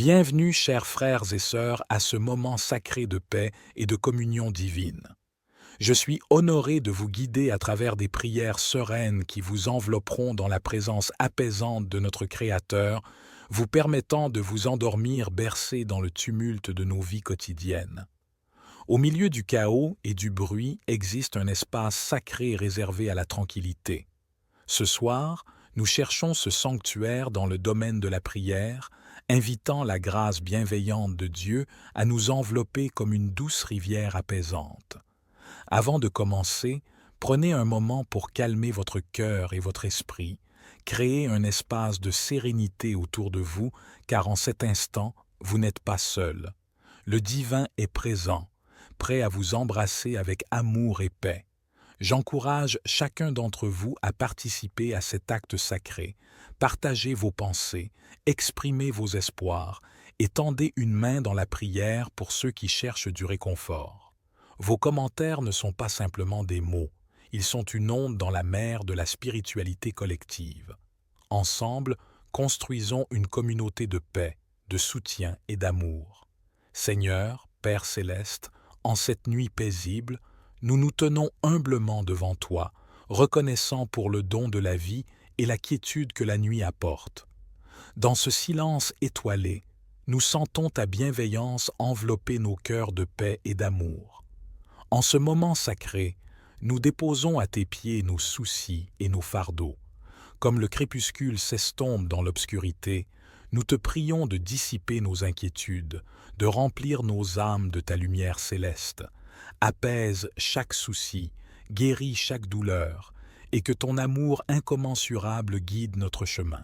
Bienvenue, chers frères et sœurs, à ce moment sacré de paix et de communion divine. Je suis honoré de vous guider à travers des prières sereines qui vous envelopperont dans la présence apaisante de notre Créateur, vous permettant de vous endormir bercés dans le tumulte de nos vies quotidiennes. Au milieu du chaos et du bruit existe un espace sacré réservé à la tranquillité. Ce soir, nous cherchons ce sanctuaire dans le domaine de la prière, invitant la grâce bienveillante de Dieu à nous envelopper comme une douce rivière apaisante. Avant de commencer, prenez un moment pour calmer votre cœur et votre esprit, créer un espace de sérénité autour de vous, car en cet instant, vous n'êtes pas seul. Le divin est présent, prêt à vous embrasser avec amour et paix. J'encourage chacun d'entre vous à participer à cet acte sacré. Partagez vos pensées, exprimez vos espoirs et tendez une main dans la prière pour ceux qui cherchent du réconfort. Vos commentaires ne sont pas simplement des mots, ils sont une onde dans la mer de la spiritualité collective. Ensemble, construisons une communauté de paix, de soutien et d'amour. Seigneur, Père céleste, en cette nuit paisible, nous nous tenons humblement devant toi, reconnaissant pour le don de la vie et la quiétude que la nuit apporte. Dans ce silence étoilé, nous sentons ta bienveillance envelopper nos cœurs de paix et d'amour. En ce moment sacré, nous déposons à tes pieds nos soucis et nos fardeaux. Comme le crépuscule s'estompe dans l'obscurité, nous te prions de dissiper nos inquiétudes, de remplir nos âmes de ta lumière céleste. Apaise chaque souci, guéris chaque douleur, et que ton amour incommensurable guide notre chemin.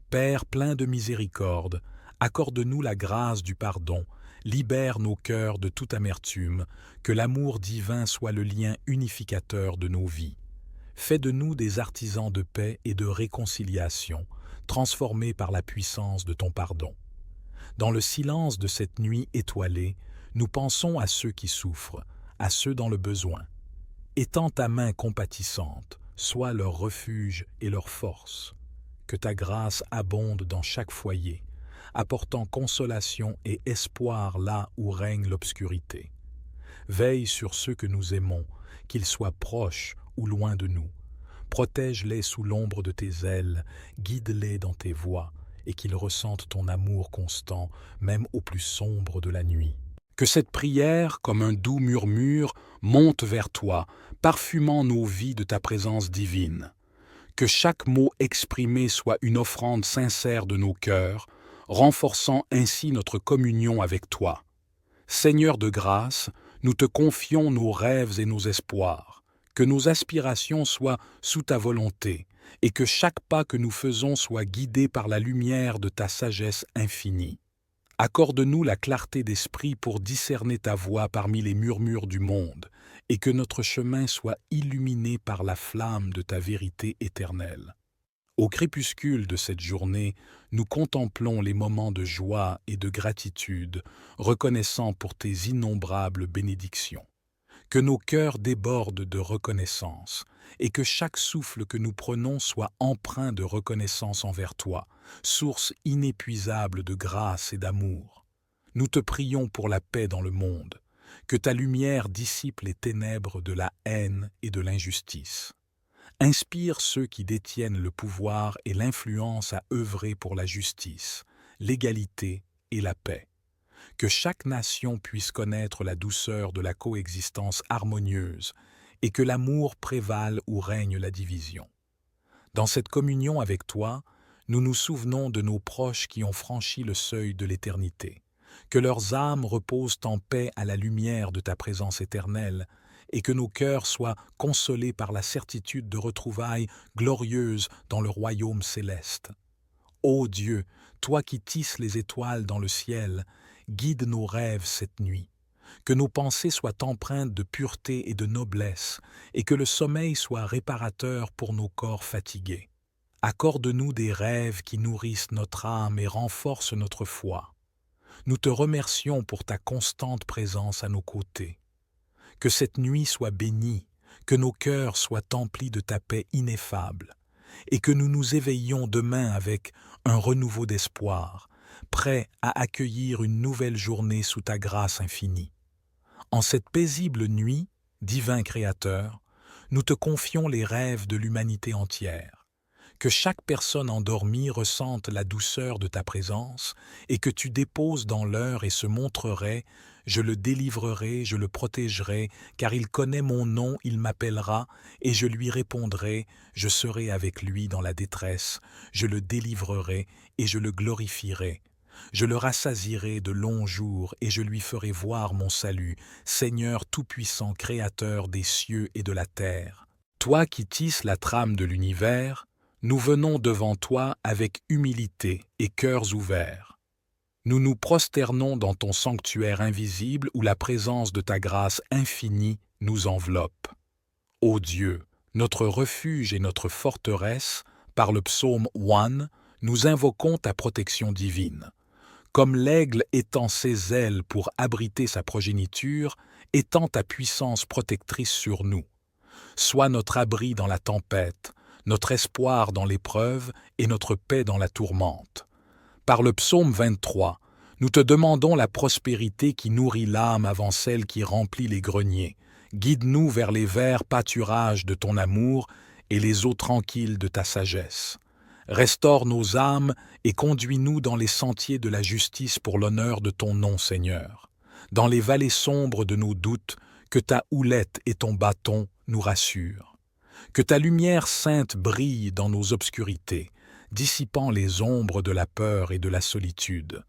Père plein de miséricorde, accorde-nous la grâce du pardon, libère nos cœurs de toute amertume, que l'amour divin soit le lien unificateur de nos vies. Fais de nous des artisans de paix et de réconciliation, transformés par la puissance de ton pardon. Dans le silence de cette nuit étoilée, nous pensons à ceux qui souffrent, à ceux dans le besoin. Étends ta main compatissante, sois leur refuge et leur force. Que ta grâce abonde dans chaque foyer, apportant consolation et espoir là où règne l'obscurité. Veille sur ceux que nous aimons, qu'ils soient proches ou loin de nous. Protège-les sous l'ombre de tes ailes, guide-les dans tes voies, et qu'ils ressentent ton amour constant, même au plus sombre de la nuit. Que cette prière, comme un doux murmure, monte vers toi, parfumant nos vies de ta présence divine. Que chaque mot exprimé soit une offrande sincère de nos cœurs, renforçant ainsi notre communion avec toi. Seigneur de grâce, nous te confions nos rêves et nos espoirs. Que nos aspirations soient sous ta volonté, et que chaque pas que nous faisons soit guidé par la lumière de ta sagesse infinie. Accorde-nous la clarté d'esprit pour discerner ta voix parmi les murmures du monde, et que notre chemin soit illuminé par la flamme de ta vérité éternelle. Au crépuscule de cette journée, nous contemplons les moments de joie et de gratitude, reconnaissant pour tes innombrables bénédictions. Que nos cœurs débordent de reconnaissance, et que chaque souffle que nous prenons soit empreint de reconnaissance envers toi, source inépuisable de grâce et d'amour. Nous te prions pour la paix dans le monde, que ta lumière dissipe les ténèbres de la haine et de l'injustice. Inspire ceux qui détiennent le pouvoir et l'influence à œuvrer pour la justice, l'égalité et la paix. Que chaque nation puisse connaître la douceur de la coexistence harmonieuse et que l'amour prévale où règne la division. Dans cette communion avec toi, nous nous souvenons de nos proches qui ont franchi le seuil de l'éternité. Que leurs âmes reposent en paix à la lumière de ta présence éternelle et que nos cœurs soient consolés par la certitude de retrouvailles glorieuses dans le royaume céleste. Ô Dieu, toi qui tisses les étoiles dans le ciel, guide nos rêves cette nuit. Que nos pensées soient empreintes de pureté et de noblesse, et que le sommeil soit réparateur pour nos corps fatigués. Accorde-nous des rêves qui nourrissent notre âme et renforcent notre foi. Nous te remercions pour ta constante présence à nos côtés. Que cette nuit soit bénie, que nos cœurs soient emplis de ta paix ineffable, et que nous nous éveillions demain avec un renouveau d'espoir, prêts à accueillir une nouvelle journée sous ta grâce infinie. En cette paisible nuit, divin Créateur, nous te confions les rêves de l'humanité entière. Que chaque personne endormie ressente la douceur de ta présence et que tu déposes dans l'heure et se montrerait, je le délivrerai, je le protégerai, car il connaît mon nom, il m'appellera, et je lui répondrai, je serai avec lui dans la détresse, je le délivrerai et je le glorifierai. Je le rassasierai de longs jours et je lui ferai voir mon salut, Seigneur tout-puissant, Créateur des cieux et de la terre. Toi qui tisses la trame de l'univers, nous venons devant toi avec humilité et cœurs ouverts. Nous nous prosternons dans ton sanctuaire invisible où la présence de ta grâce infinie nous enveloppe. Ô Dieu, notre refuge et notre forteresse, par le psaume 1, nous invoquons ta protection divine. Comme l'aigle étend ses ailes pour abriter sa progéniture, étends ta puissance protectrice sur nous. Sois notre abri dans la tempête, notre espoir dans l'épreuve et notre paix dans la tourmente. Par le psaume 23, nous te demandons la prospérité qui nourrit l'âme avant celle qui remplit les greniers. Guide-nous vers les verts pâturages de ton amour et les eaux tranquilles de ta sagesse. Restaure nos âmes et conduis-nous dans les sentiers de la justice pour l'honneur de ton nom, Seigneur. Dans les vallées sombres de nos doutes, que ta houlette et ton bâton nous rassurent. Que ta lumière sainte brille dans nos obscurités, dissipant les ombres de la peur et de la solitude.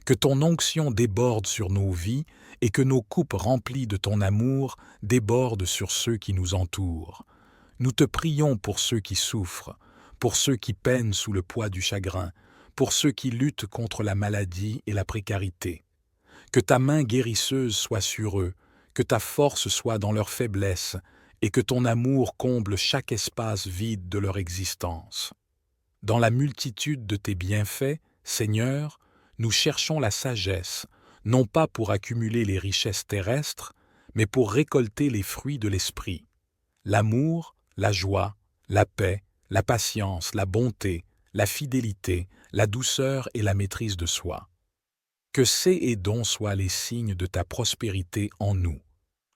Que ton onction déborde sur nos vies et que nos coupes remplies de ton amour débordent sur ceux qui nous entourent. Nous te prions pour ceux qui souffrent, pour ceux qui peinent sous le poids du chagrin, pour ceux qui luttent contre la maladie et la précarité. Que ta main guérisseuse soit sur eux, que ta force soit dans leur faiblesse, et que ton amour comble chaque espace vide de leur existence. Dans la multitude de tes bienfaits, Seigneur, nous cherchons la sagesse, non pas pour accumuler les richesses terrestres, mais pour récolter les fruits de l'esprit. L'amour, la joie, la paix, la patience, la bonté, la fidélité, la douceur et la maîtrise de soi. Que ces et dons soient les signes de ta prospérité en nous.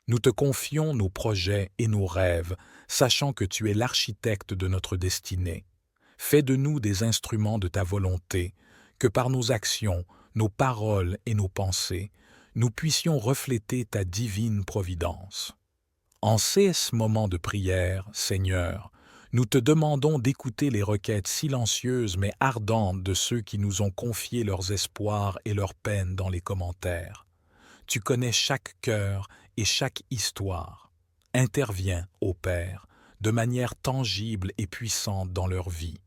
Nous te confions nos projets et nos rêves, sachant que tu es l'architecte de notre destinée. Fais de nous des instruments de ta volonté, que par nos actions, nos paroles et nos pensées, nous puissions refléter ta divine providence. En ces moments de prière, Seigneur, nous te demandons d'écouter les requêtes silencieuses mais ardentes de ceux qui nous ont confié leurs espoirs et leurs peines dans les commentaires. Tu connais chaque cœur et chaque histoire. Interviens, ô Père, de manière tangible et puissante dans leur vie.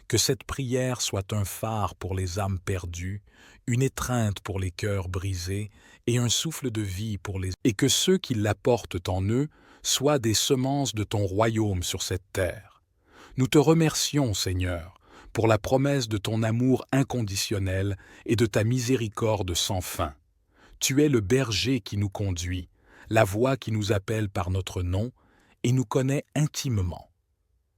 Que cette prière soit un phare pour les âmes perdues, une étreinte pour les cœurs brisés et un souffle de vie pour les... Et que ceux qui l'apportent en eux soient des semences de ton royaume sur cette terre. Nous te remercions, Seigneur, pour la promesse de ton amour inconditionnel et de ta miséricorde sans fin. Tu es le berger qui nous conduit, la voix qui nous appelle par notre nom et nous connaît intimement.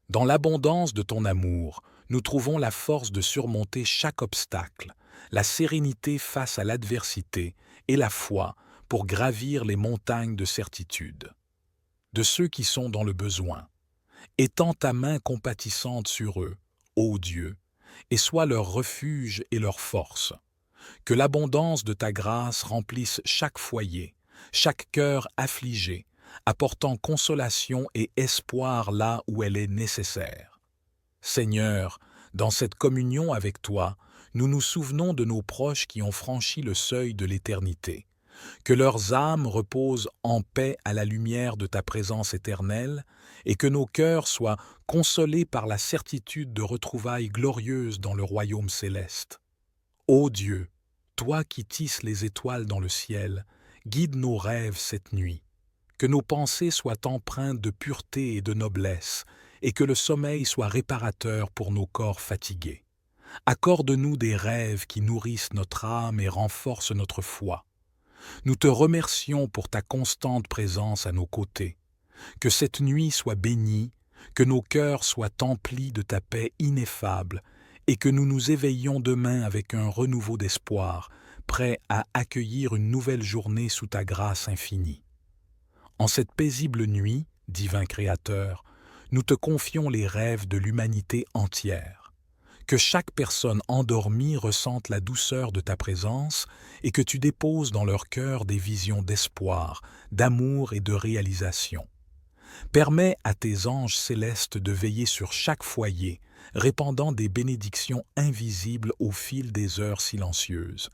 Dans l'abondance de ton amour, nous trouvons la force de surmonter chaque obstacle, la sérénité face à l'adversité et la foi pour gravir les montagnes de certitude. De ceux qui sont dans le besoin, étends ta main compatissante sur eux, ô Dieu, et sois leur refuge et leur force. Que l'abondance de ta grâce remplisse chaque foyer, chaque cœur affligé, apportant consolation et espoir là où elle est nécessaire. Seigneur, dans cette communion avec toi, nous nous souvenons de nos proches qui ont franchi le seuil de l'éternité. Que leurs âmes reposent en paix à la lumière de ta présence éternelle et que nos cœurs soient consolés par la certitude de retrouvailles glorieuses dans le royaume céleste. Ô Dieu, toi qui tisses les étoiles dans le ciel, guide nos rêves cette nuit. Que nos pensées soient empreintes de pureté et de noblesse, et que le sommeil soit réparateur pour nos corps fatigués. Accorde-nous des rêves qui nourrissent notre âme et renforcent notre foi. Nous te remercions pour ta constante présence à nos côtés. Que cette nuit soit bénie, que nos cœurs soient emplis de ta paix ineffable, et que nous nous éveillions demain avec un renouveau d'espoir, prêts à accueillir une nouvelle journée sous ta grâce infinie. En cette paisible nuit, divin Créateur, nous te confions les rêves de l'humanité entière. Que chaque personne endormie ressente la douceur de ta présence et que tu déposes dans leur cœur des visions d'espoir, d'amour et de réalisation. Permets à tes anges célestes de veiller sur chaque foyer, répandant des bénédictions invisibles au fil des heures silencieuses.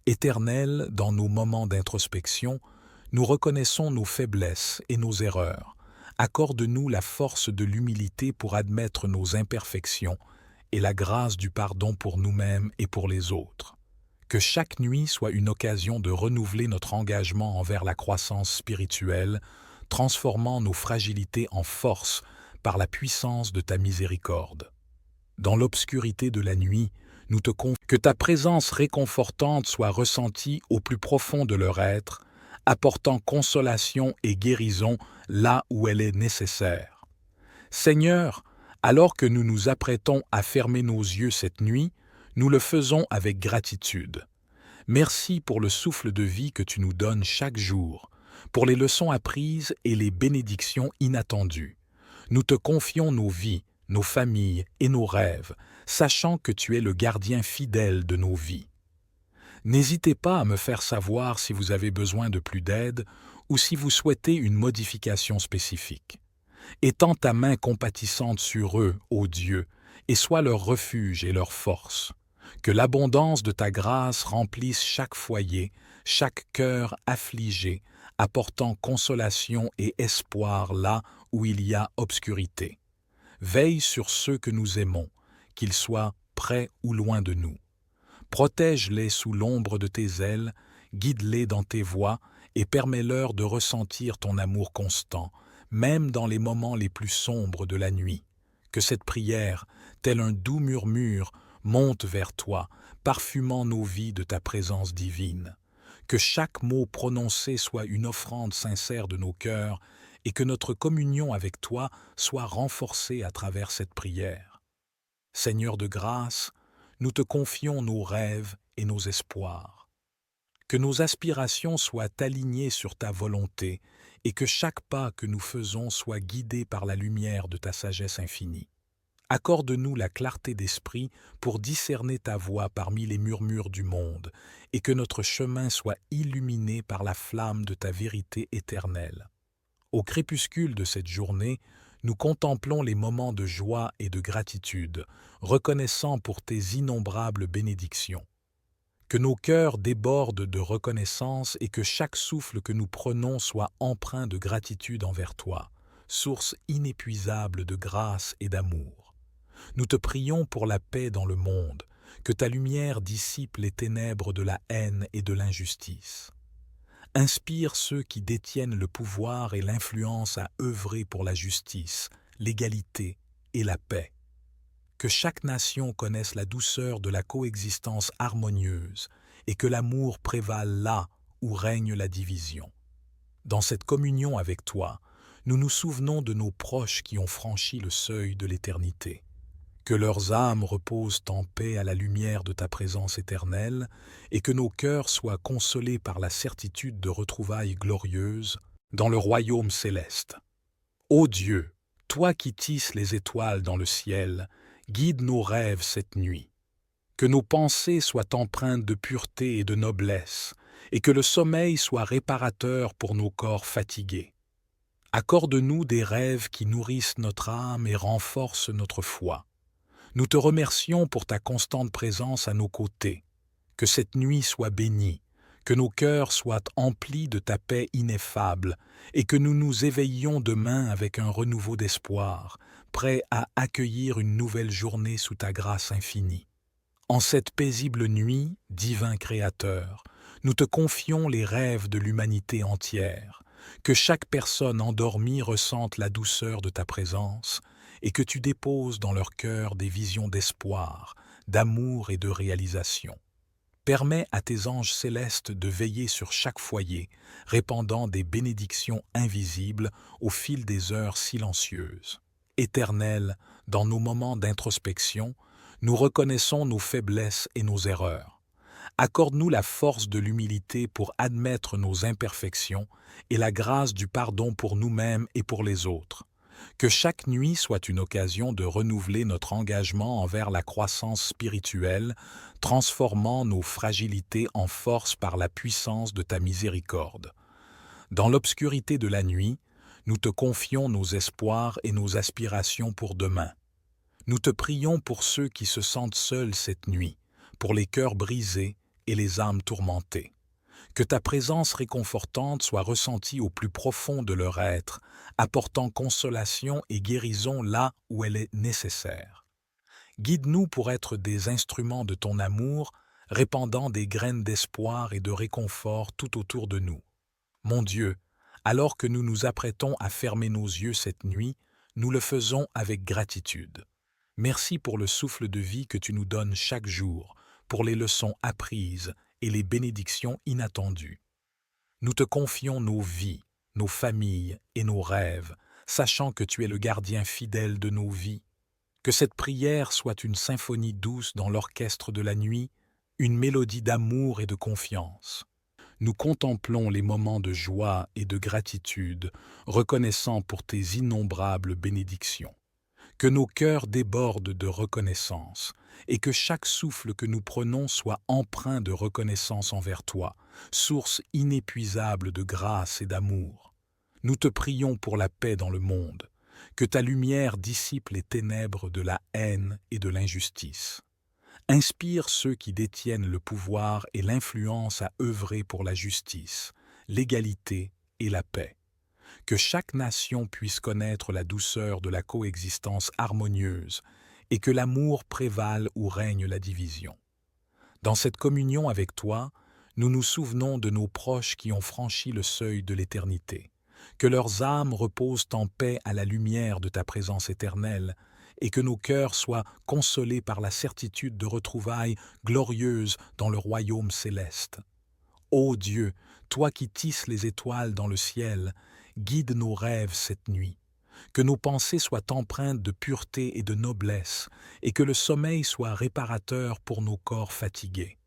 Éternel, dans nos moments d'introspection, nous reconnaissons nos faiblesses et nos erreurs. Accorde-nous la force de l'humilité pour admettre nos imperfections et la grâce du pardon pour nous-mêmes et pour les autres. Que chaque nuit soit une occasion de renouveler notre engagement envers la croissance spirituelle, transformant nos fragilités en force par la puissance de ta miséricorde. Dans l'obscurité de la nuit, nous te confions que ta présence réconfortante soit ressentie au plus profond de leur être, apportant consolation et guérison là où elle est nécessaire. Seigneur, alors que nous nous apprêtons à fermer nos yeux cette nuit, nous le faisons avec gratitude. Merci pour le souffle de vie que tu nous donnes chaque jour, pour les leçons apprises et les bénédictions inattendues. Nous te confions nos vies, nos familles et nos rêves, sachant que tu es le gardien fidèle de nos vies. N'hésitez pas à me faire savoir si vous avez besoin de plus d'aide ou si vous souhaitez une modification spécifique. Étends ta main compatissante sur eux, ô Dieu, et sois leur refuge et leur force. Que l'abondance de ta grâce remplisse chaque foyer, chaque cœur affligé, apportant consolation et espoir là où il y a obscurité. Veille sur ceux que nous aimons, qu'ils soient près ou loin de nous. Protège-les sous l'ombre de tes ailes, guide-les dans tes voies et permets-leur de ressentir ton amour constant, même dans les moments les plus sombres de la nuit. Que cette prière, tel un doux murmure, monte vers toi, parfumant nos vies de ta présence divine. Que chaque mot prononcé soit une offrande sincère de nos cœurs et que notre communion avec toi soit renforcée à travers cette prière. Seigneur de grâce, nous te confions nos rêves et nos espoirs. Que nos aspirations soient alignées sur ta volonté et que chaque pas que nous faisons soit guidé par la lumière de ta sagesse infinie. Accorde-nous la clarté d'esprit pour discerner ta voix parmi les murmures du monde et que notre chemin soit illuminé par la flamme de ta vérité éternelle. Au crépuscule de cette journée, nous contemplons les moments de joie et de gratitude, reconnaissant pour tes innombrables bénédictions. Que nos cœurs débordent de reconnaissance et que chaque souffle que nous prenons soit empreint de gratitude envers toi, source inépuisable de grâce et d'amour. Nous te prions pour la paix dans le monde, que ta lumière dissipe les ténèbres de la haine et de l'injustice. Inspire ceux qui détiennent le pouvoir et l'influence à œuvrer pour la justice, l'égalité et la paix. Que chaque nation connaisse la douceur de la coexistence harmonieuse et que l'amour prévale là où règne la division. Dans cette communion avec toi, nous nous souvenons de nos proches qui ont franchi le seuil de l'éternité. Que leurs âmes reposent en paix à la lumière de ta présence éternelle et que nos cœurs soient consolés par la certitude de retrouvailles glorieuses dans le royaume céleste. Ô Dieu, toi qui tisses les étoiles dans le ciel, guide nos rêves cette nuit. Que nos pensées soient empreintes de pureté et de noblesse et que le sommeil soit réparateur pour nos corps fatigués. Accorde-nous des rêves qui nourrissent notre âme et renforcent notre foi. Nous te remercions pour ta constante présence à nos côtés. Que cette nuit soit bénie, que nos cœurs soient emplis de ta paix ineffable et que nous nous éveillions demain avec un renouveau d'espoir, prêts à accueillir une nouvelle journée sous ta grâce infinie. En cette paisible nuit, divin Créateur, nous te confions les rêves de l'humanité entière. Que chaque personne endormie ressente la douceur de ta présence et que tu déposes dans leur cœur des visions d'espoir, d'amour et de réalisation. Permets à tes anges célestes de veiller sur chaque foyer, répandant des bénédictions invisibles au fil des heures silencieuses. Éternel, dans nos moments d'introspection, Nous reconnaissons nos faiblesses et nos erreurs. Accorde-nous la force de l'humilité pour admettre nos imperfections et la grâce du pardon pour nous-mêmes et pour les autres. Que chaque nuit soit une occasion de renouveler notre engagement envers la croissance spirituelle, transformant nos fragilités en force par la puissance de ta miséricorde. Dans l'obscurité de la nuit, nous te confions nos espoirs et nos aspirations pour demain. Nous te prions pour ceux qui se sentent seuls cette nuit, pour les cœurs brisés et les âmes tourmentées. Que ta présence réconfortante soit ressentie au plus profond de leur être, apportant consolation et guérison là où elle est nécessaire. Guide-nous pour être des instruments de ton amour, répandant des graines d'espoir et de réconfort tout autour de nous. Mon Dieu, alors que nous nous apprêtons à fermer nos yeux cette nuit, nous le faisons avec gratitude. Merci pour le souffle de vie que tu nous donnes chaque jour, pour les leçons apprises et les bénédictions inattendues. Nous te confions nos vies, nos familles et nos rêves, sachant que tu es le gardien fidèle de nos vies. Que cette prière soit une symphonie douce dans l'orchestre de la nuit, une mélodie d'amour et de confiance. Nous contemplons les moments de joie et de gratitude, reconnaissant pour tes innombrables bénédictions. Que nos cœurs débordent de reconnaissance, et que chaque souffle que nous prenons soit empreint de reconnaissance envers toi, source inépuisable de grâce et d'amour. Nous te prions pour la paix dans le monde, que ta lumière dissipe les ténèbres de la haine et de l'injustice. Inspire ceux qui détiennent le pouvoir et l'influence à œuvrer pour la justice, l'égalité et la paix. Que chaque nation puisse connaître la douceur de la coexistence harmonieuse et que l'amour prévale où règne la division. Dans cette communion avec toi, nous nous souvenons de nos proches qui ont franchi le seuil de l'éternité. Que leurs âmes reposent en paix à la lumière de ta présence éternelle et que nos cœurs soient consolés par la certitude de retrouvailles glorieuses dans le royaume céleste. Ô Dieu, toi qui tisses les étoiles dans le ciel, guide nos rêves cette nuit. Que nos pensées soient empreintes de pureté et de noblesse, et que le sommeil soit réparateur pour nos corps fatigués.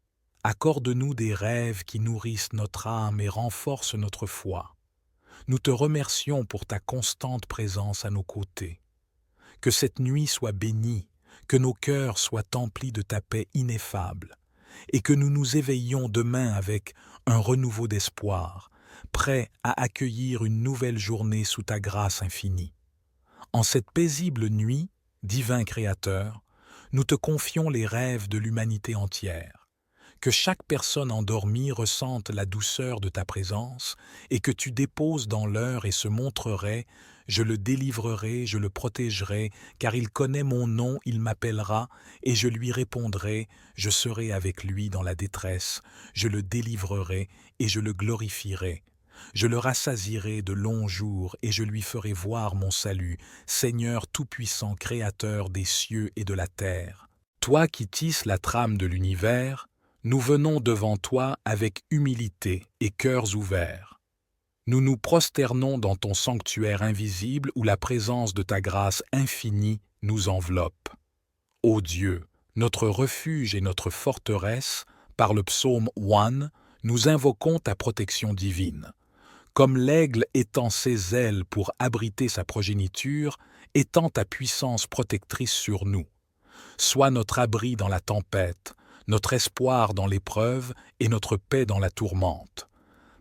Accorde-nous des rêves qui nourrissent notre âme et renforcent notre foi. Nous te remercions pour ta constante présence à nos côtés. Que cette nuit soit bénie, que nos cœurs soient emplis de ta paix ineffable, et que nous nous éveillions demain avec un renouveau d'espoir, prêts à accueillir une nouvelle journée sous ta grâce infinie. En cette paisible nuit, divin Créateur, nous te confions les rêves de l'humanité entière. Que chaque personne endormie ressente la douceur de ta présence et que tu déposes dans l'heure et se montrerait, je le délivrerai, je le protégerai, car il connaît mon nom, il m'appellera, et je lui répondrai, je serai avec lui dans la détresse, je le délivrerai et je le glorifierai. Je le rassasierai de longs jours et je lui ferai voir mon salut, Seigneur tout-puissant, Créateur des cieux et de la terre. Toi qui tisses la trame de l'univers, nous venons devant toi avec humilité et cœurs ouverts. Nous nous prosternons dans ton sanctuaire invisible où la présence de ta grâce infinie nous enveloppe. Ô Dieu, notre refuge et notre forteresse, par le psaume 1, nous invoquons ta protection divine. Comme l'aigle étend ses ailes pour abriter sa progéniture, étends ta puissance protectrice sur nous. Sois notre abri dans la tempête, notre espoir dans l'épreuve et notre paix dans la tourmente.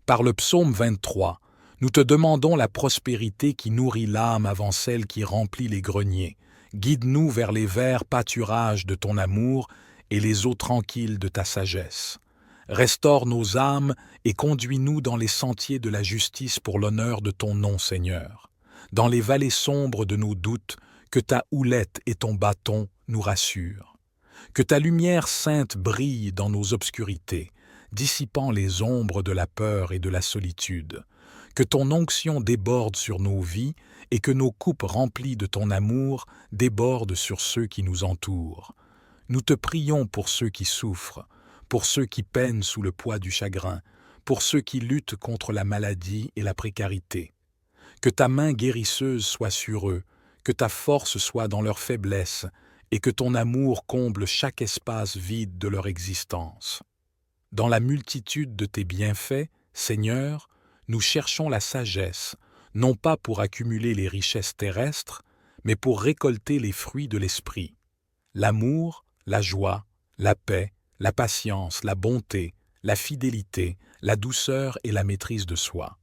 Par le psaume 23, nous te demandons la prospérité qui nourrit l'âme avant celle qui remplit les greniers. Guide-nous vers les verts pâturages de ton amour et les eaux tranquilles de ta sagesse. Restaure nos âmes et conduis-nous dans les sentiers de la justice pour l'honneur de ton nom, Seigneur. Dans les vallées sombres de nos doutes, que ta houlette et ton bâton nous rassurent. Que ta lumière sainte brille dans nos obscurités, dissipant les ombres de la peur et de la solitude. Que ton onction déborde sur nos vies et que nos coupes remplies de ton amour débordent sur ceux qui nous entourent. Nous te prions pour ceux qui souffrent, pour ceux qui peinent sous le poids du chagrin, pour ceux qui luttent contre la maladie et la précarité. Que ta main guérisseuse soit sur eux, que ta force soit dans leur faiblesse, et que ton amour comble chaque espace vide de leur existence. Dans la multitude de tes bienfaits, Seigneur, nous cherchons la sagesse, non pas pour accumuler les richesses terrestres, mais pour récolter les fruits de l'esprit. L'amour, la joie, la paix, la patience, la bonté, la fidélité, la douceur et la maîtrise de soi.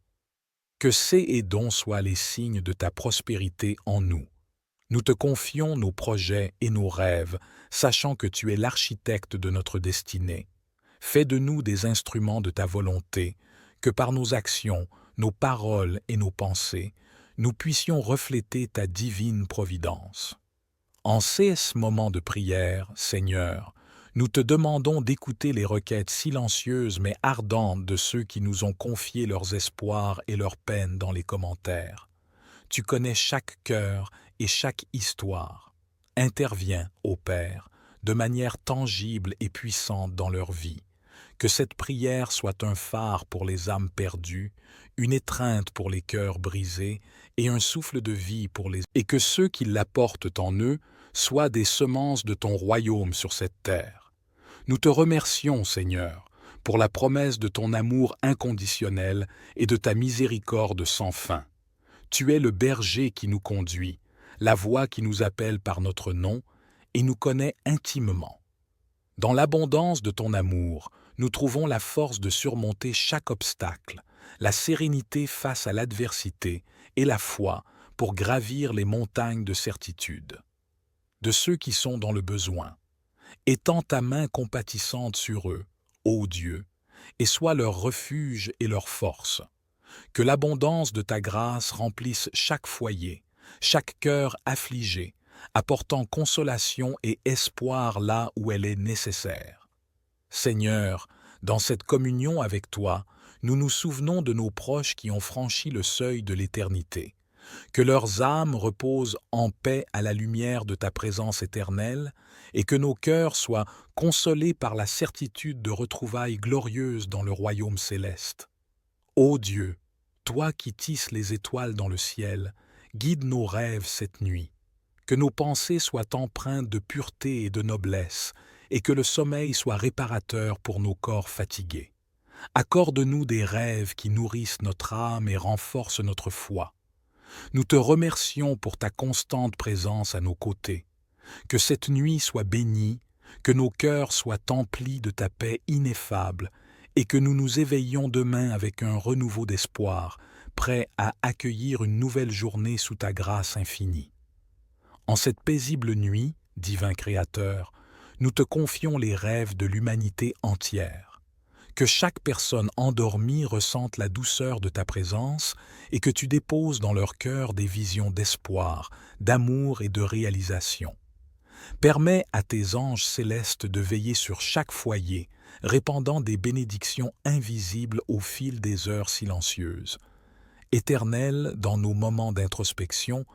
Que ces et dons soient les signes de ta prospérité en nous. Nous te confions nos projets et nos rêves, sachant que tu es l'architecte de notre destinée. Fais de nous des instruments de ta volonté, que par nos actions, nos paroles et nos pensées, nous puissions refléter ta divine providence. En ces moments de prière, Seigneur, nous te demandons d'écouter les requêtes silencieuses mais ardentes de ceux qui nous ont confié leurs espoirs et leurs peines dans les commentaires. Tu connais chaque cœur et chaque histoire. Interviens, ô Père, de manière tangible et puissante dans leur vie. Que cette prière soit un phare pour les âmes perdues, une étreinte pour les cœurs brisés et un souffle de vie pour les... Et que ceux qui l'apportent en eux soient des semences de ton royaume sur cette terre. Nous te remercions, Seigneur, pour la promesse de ton amour inconditionnel et de ta miséricorde sans fin. Tu es le berger qui nous conduit, la voix qui nous appelle par notre nom et nous connaît intimement. Dans l'abondance de ton amour, nous trouvons la force de surmonter chaque obstacle, la sérénité face à l'adversité et la foi pour gravir les montagnes de certitude. De ceux qui sont dans le besoin, étends ta main compatissante sur eux, ô Dieu, et sois leur refuge et leur force. Que l'abondance de ta grâce remplisse chaque foyer, chaque cœur affligé, apportant consolation et espoir là où elle est nécessaire. Seigneur, dans cette communion avec toi, nous nous souvenons de nos proches qui ont franchi le seuil de l'éternité. Que leurs âmes reposent en paix à la lumière de ta présence éternelle et que nos cœurs soient consolés par la certitude de retrouvailles glorieuses dans le royaume céleste. Ô Dieu, toi qui tisses les étoiles dans le ciel, guide nos rêves cette nuit. Que nos pensées soient empreintes de pureté et de noblesse, et que le sommeil soit réparateur pour nos corps fatigués. Accorde-nous des rêves qui nourrissent notre âme et renforcent notre foi. Nous te remercions pour ta constante présence à nos côtés. Que cette nuit soit bénie, que nos cœurs soient emplis de ta paix ineffable, et que nous nous éveillions demain avec un renouveau d'espoir, prêts à accueillir une nouvelle journée sous ta grâce infinie. En cette paisible nuit, divin Créateur, nous te confions les rêves de l'humanité entière. Que chaque personne endormie ressente la douceur de ta présence et que tu déposes dans leur cœur des visions d'espoir, d'amour et de réalisation. Permets à tes anges célestes de veiller sur chaque foyer, répandant des bénédictions invisibles au fil des heures silencieuses. Éternel, dans nos moments d'introspection,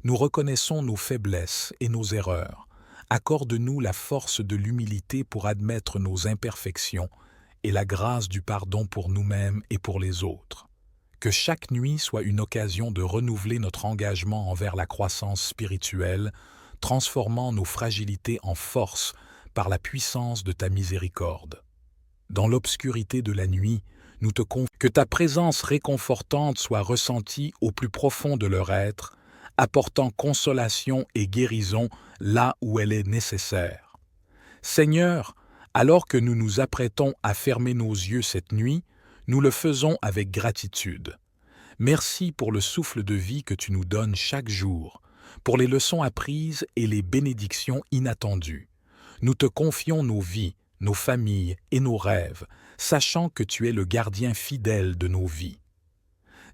nous reconnaissons nos faiblesses et nos erreurs. Accorde-nous la force de l'humilité pour admettre nos imperfections et la grâce du pardon pour nous-mêmes et pour les autres. Que chaque nuit soit une occasion de renouveler notre engagement envers la croissance spirituelle, transformant nos fragilités en force par la puissance de ta miséricorde. Dans l'obscurité de la nuit, nous te confions que ta présence réconfortante soit ressentie au plus profond de leur être, apportant consolation et guérison là où elle est nécessaire. Seigneur, alors que nous nous apprêtons à fermer nos yeux cette nuit, nous le faisons avec gratitude. Merci pour le souffle de vie que tu nous donnes chaque jour, pour les leçons apprises et les bénédictions inattendues. Nous te confions nos vies, nos familles et nos rêves, sachant que tu es le gardien fidèle de nos vies.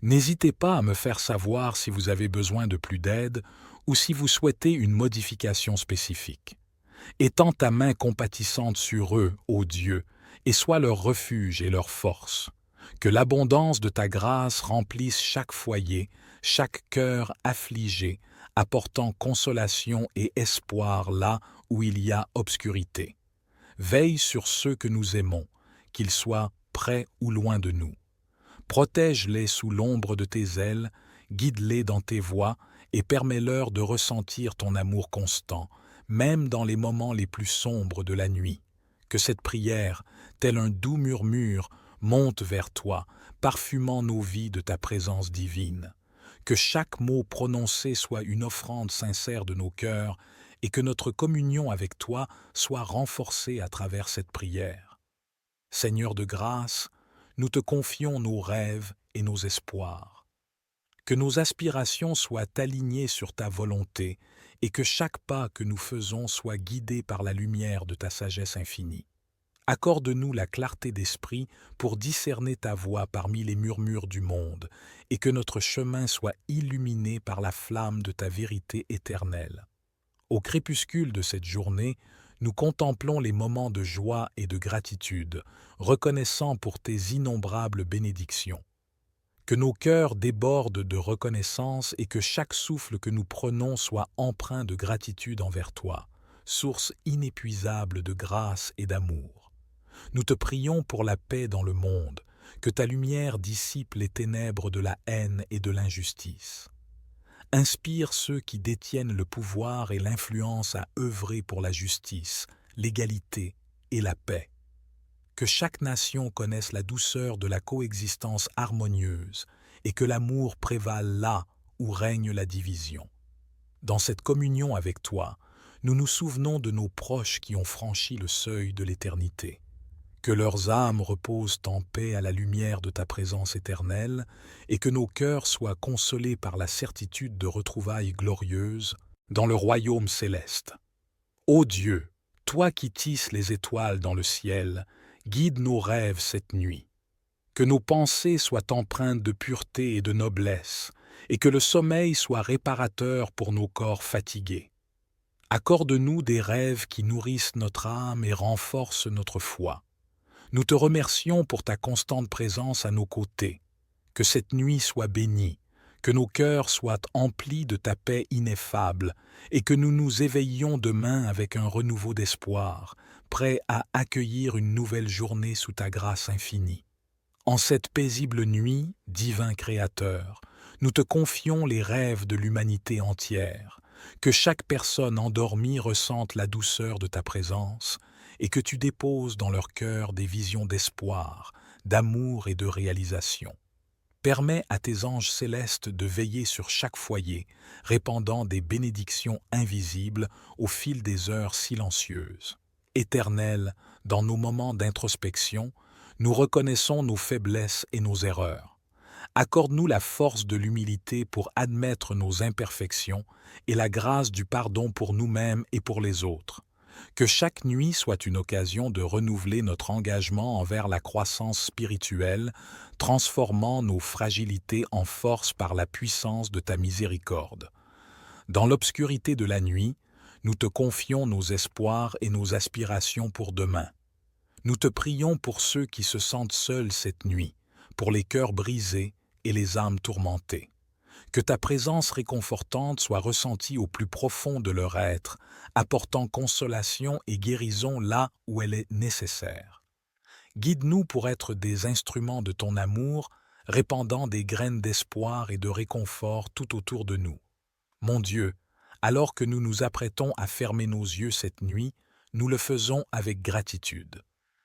N'hésitez pas à me faire savoir si vous avez besoin de plus d'aide ou si vous souhaitez une modification spécifique. Étends ta main compatissante sur eux, ô Dieu, et sois leur refuge et leur force. Que l'abondance de ta grâce remplisse chaque foyer, chaque cœur affligé, apportant consolation et espoir là où il y a obscurité. Veille sur ceux que nous aimons, qu'ils soient près ou loin de nous. Protège-les sous l'ombre de tes ailes, guide-les dans tes voies et permets-leur de ressentir ton amour constant, même dans les moments les plus sombres de la nuit. Que cette prière, tel un doux murmure, monte vers toi, parfumant nos vies de ta présence divine. Que chaque mot prononcé soit une offrande sincère de nos cœurs et que notre communion avec toi soit renforcée à travers cette prière. Seigneur de grâce, nous te confions nos rêves et nos espoirs. Que nos aspirations soient alignées sur ta volonté et que chaque pas que nous faisons soit guidé par la lumière de ta sagesse infinie. Accorde-nous la clarté d'esprit pour discerner ta voix parmi les murmures du monde et que notre chemin soit illuminé par la flamme de ta vérité éternelle. Au crépuscule de cette journée, nous contemplons les moments de joie et de gratitude, reconnaissant pour tes innombrables bénédictions. Que nos cœurs débordent de reconnaissance et que chaque souffle que nous prenons soit empreint de gratitude envers toi, source inépuisable de grâce et d'amour. Nous te prions pour la paix dans le monde, que ta lumière dissipe les ténèbres de la haine et de l'injustice. Inspire ceux qui détiennent le pouvoir et l'influence à œuvrer pour la justice, l'égalité et la paix. Que chaque nation connaisse la douceur de la coexistence harmonieuse et que l'amour prévale là où règne la division. Dans cette communion avec toi, nous nous souvenons de nos proches qui ont franchi le seuil de l'éternité. Que leurs âmes reposent en paix à la lumière de ta présence éternelle et que nos cœurs soient consolés par la certitude de retrouvailles glorieuses dans le royaume céleste. Ô Dieu, toi qui tisses les étoiles dans le ciel, guide nos rêves cette nuit. Que nos pensées soient empreintes de pureté et de noblesse et que le sommeil soit réparateur pour nos corps fatigués. Accorde-nous des rêves qui nourrissent notre âme et renforcent notre foi. Nous te remercions pour ta constante présence à nos côtés. Que cette nuit soit bénie, que nos cœurs soient emplis de ta paix ineffable et que nous nous éveillions demain avec un renouveau d'espoir, prêts à accueillir une nouvelle journée sous ta grâce infinie. En cette paisible nuit, divin Créateur, nous te confions les rêves de l'humanité entière. Que chaque personne endormie ressente la douceur de ta présence et que tu déposes dans leur cœur des visions d'espoir, d'amour et de réalisation. Permets à tes anges célestes de veiller sur chaque foyer, répandant des bénédictions invisibles au fil des heures silencieuses. Éternel, dans nos moments d'introspection, nous reconnaissons nos faiblesses et nos erreurs. Accorde-nous la force de l'humilité pour admettre nos imperfections et la grâce du pardon pour nous-mêmes et pour les autres. Que chaque nuit soit une occasion de renouveler notre engagement envers la croissance spirituelle, transformant nos fragilités en force par la puissance de ta miséricorde. Dans l'obscurité de la nuit, nous te confions nos espoirs et nos aspirations pour demain. Nous te prions pour ceux qui se sentent seuls cette nuit, pour les cœurs brisés et les âmes tourmentées. Que ta présence réconfortante soit ressentie au plus profond de leur être, apportant consolation et guérison là où elle est nécessaire. Guide-nous pour être des instruments de ton amour, répandant des graines d'espoir et de réconfort tout autour de nous. Mon Dieu, alors que nous nous apprêtons à fermer nos yeux cette nuit, nous le faisons avec gratitude.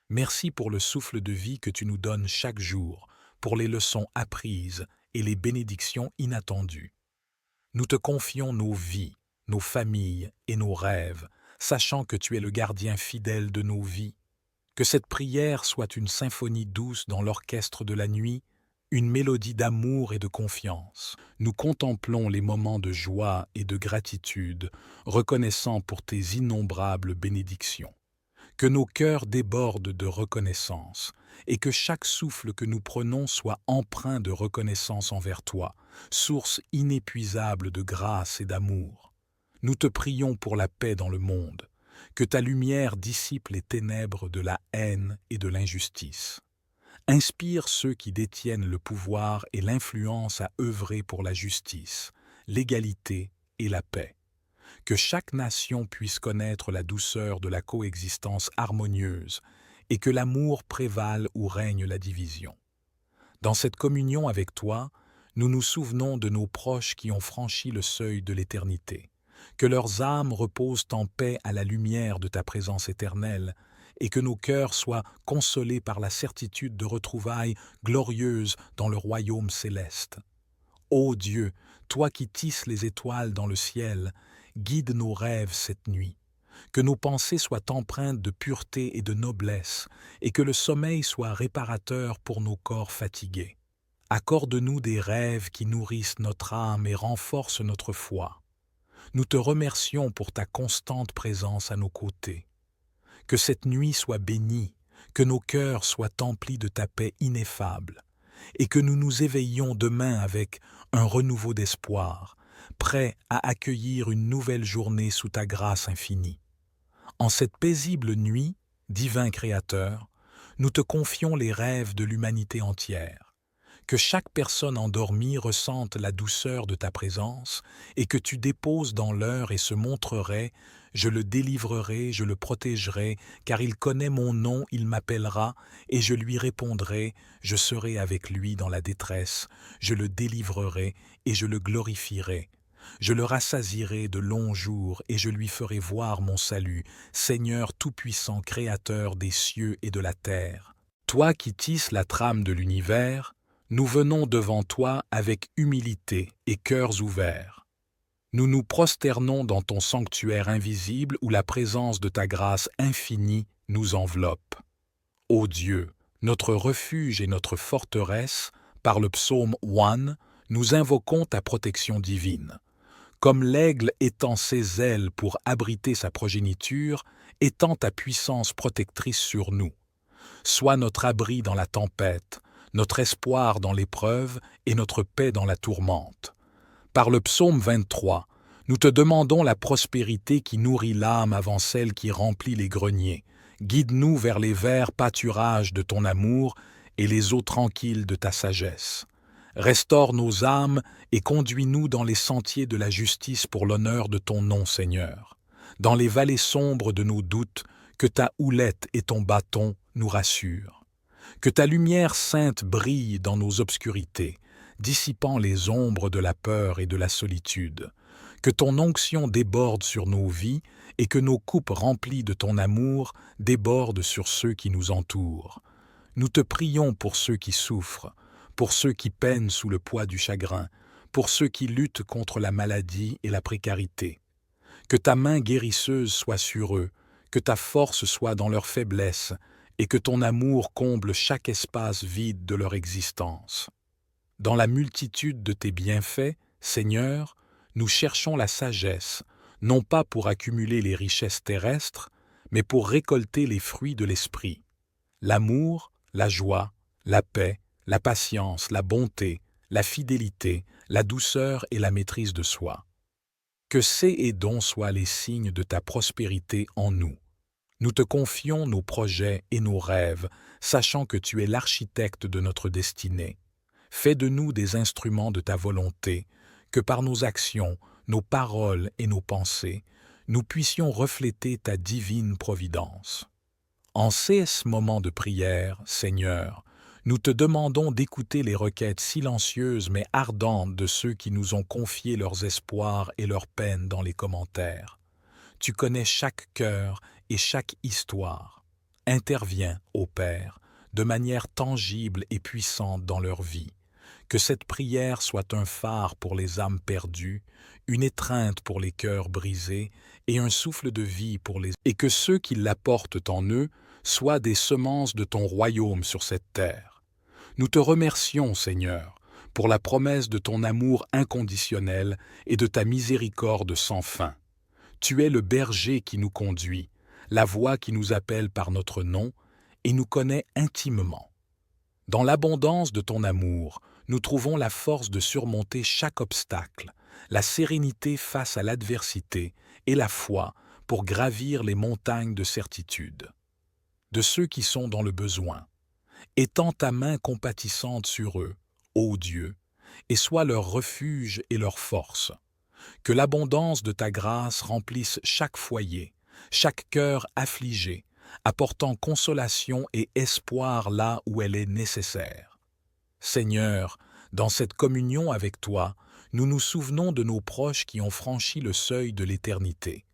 Merci pour le souffle de vie que tu nous donnes chaque jour, pour les leçons apprises et les bénédictions inattendues. Nous te confions nos vies, nos familles et nos rêves, sachant que tu es le gardien fidèle de nos vies. Que cette prière soit une symphonie douce dans l'orchestre de la nuit, une mélodie d'amour et de confiance. Nous contemplons les moments de joie et de gratitude, reconnaissant pour tes innombrables bénédictions. Que nos cœurs débordent de reconnaissance et que chaque souffle que nous prenons soit empreint de reconnaissance envers toi, source inépuisable de grâce et d'amour. Nous te prions pour la paix dans le monde, que ta lumière dissipe les ténèbres de la haine et de l'injustice. Inspire ceux qui détiennent le pouvoir et l'influence à œuvrer pour la justice, l'égalité et la paix. Que chaque nation puisse connaître la douceur de la coexistence harmonieuse et que l'amour prévale où règne la division. Dans cette communion avec toi, nous nous souvenons de nos proches qui ont franchi le seuil de l'éternité. Que leurs âmes reposent en paix à la lumière de ta présence éternelle, et que nos cœurs soient consolés par la certitude de retrouvailles glorieuses dans le royaume céleste. Ô Dieu, toi qui tisses les étoiles dans le ciel, guide nos rêves cette nuit. Que nos pensées soient empreintes de pureté et de noblesse, et que le sommeil soit réparateur pour nos corps fatigués. Accorde-nous des rêves qui nourrissent notre âme et renforcent notre foi. Nous te remercions pour ta constante présence à nos côtés. Que cette nuit soit bénie, que nos cœurs soient emplis de ta paix ineffable, et que nous nous éveillions demain avec un renouveau d'espoir, prêts à accueillir une nouvelle journée sous ta grâce infinie. En cette paisible nuit, divin Créateur, nous te confions les rêves de l'humanité entière. Que chaque personne endormie ressente la douceur de ta présence et que tu déposes dans l'heure et se montrerait, je le délivrerai, je le protégerai, car il connaît mon nom, il m'appellera, et je lui répondrai, je serai avec lui dans la détresse, je le délivrerai et je le glorifierai. Je le rassasierai de longs jours et je lui ferai voir mon salut, Seigneur tout-puissant, Créateur des cieux et de la terre. Toi qui tisses la trame de l'univers, nous venons devant toi avec humilité et cœurs ouverts. Nous nous prosternons dans ton sanctuaire invisible où la présence de ta grâce infinie nous enveloppe. Ô Dieu, notre refuge et notre forteresse, par le psaume 1, nous invoquons ta protection divine. Comme l'aigle étend ses ailes pour abriter sa progéniture, étends ta puissance protectrice sur nous. Sois notre abri dans la tempête, notre espoir dans l'épreuve et notre paix dans la tourmente. Par le psaume 23, nous te demandons la prospérité qui nourrit l'âme avant celle qui remplit les greniers. Guide-nous vers les verts pâturages de ton amour et les eaux tranquilles de ta sagesse. Restaure nos âmes et conduis-nous dans les sentiers de la justice pour l'honneur de ton nom, Seigneur. Dans les vallées sombres de nos doutes, que ta houlette et ton bâton nous rassurent. Que ta lumière sainte brille dans nos obscurités, dissipant les ombres de la peur et de la solitude. Que ton onction déborde sur nos vies et que nos coupes remplies de ton amour débordent sur ceux qui nous entourent. Nous te prions pour ceux qui souffrent, pour ceux qui peinent sous le poids du chagrin, pour ceux qui luttent contre la maladie et la précarité. Que ta main guérisseuse soit sur eux, que ta force soit dans leur faiblesse, et que ton amour comble chaque espace vide de leur existence. Dans la multitude de tes bienfaits, Seigneur, nous cherchons la sagesse, non pas pour accumuler les richesses terrestres, mais pour récolter les fruits de l'esprit. L'amour, la joie, la paix, la patience, la bonté, la fidélité, la douceur et la maîtrise de soi. Que ces et dons soient les signes de ta prospérité en nous. Nous te confions nos projets et nos rêves, sachant que tu es l'architecte de notre destinée. Fais de nous des instruments de ta volonté, que par nos actions, nos paroles et nos pensées, nous puissions refléter ta divine providence. En ces moments de prière, Seigneur, nous te demandons d'écouter les requêtes silencieuses mais ardentes de ceux qui nous ont confié leurs espoirs et leurs peines dans les commentaires. Tu connais chaque cœur et chaque histoire. Interviens, ô Père, de manière tangible et puissante dans leur vie. Que cette prière soit un phare pour les âmes perdues, une étreinte pour les cœurs brisés et un souffle de vie pour les... Et que ceux qui l'apportent en eux soient des semences de ton royaume sur cette terre. Nous te remercions, Seigneur, pour la promesse de ton amour inconditionnel et de ta miséricorde sans fin. Tu es le berger qui nous conduit, la voix qui nous appelle par notre nom et nous connaît intimement. Dans l'abondance de ton amour, nous trouvons la force de surmonter chaque obstacle, la sérénité face à l'adversité et la foi pour gravir les montagnes de certitude. De ceux qui sont dans le besoin, étends ta main compatissante sur eux, ô Dieu, et sois leur refuge et leur force. Que l'abondance de ta grâce remplisse chaque foyer, chaque cœur affligé, apportant consolation et espoir là où elle est nécessaire. Seigneur, dans cette communion avec toi, nous nous souvenons de nos proches qui ont franchi le seuil de l'éternité.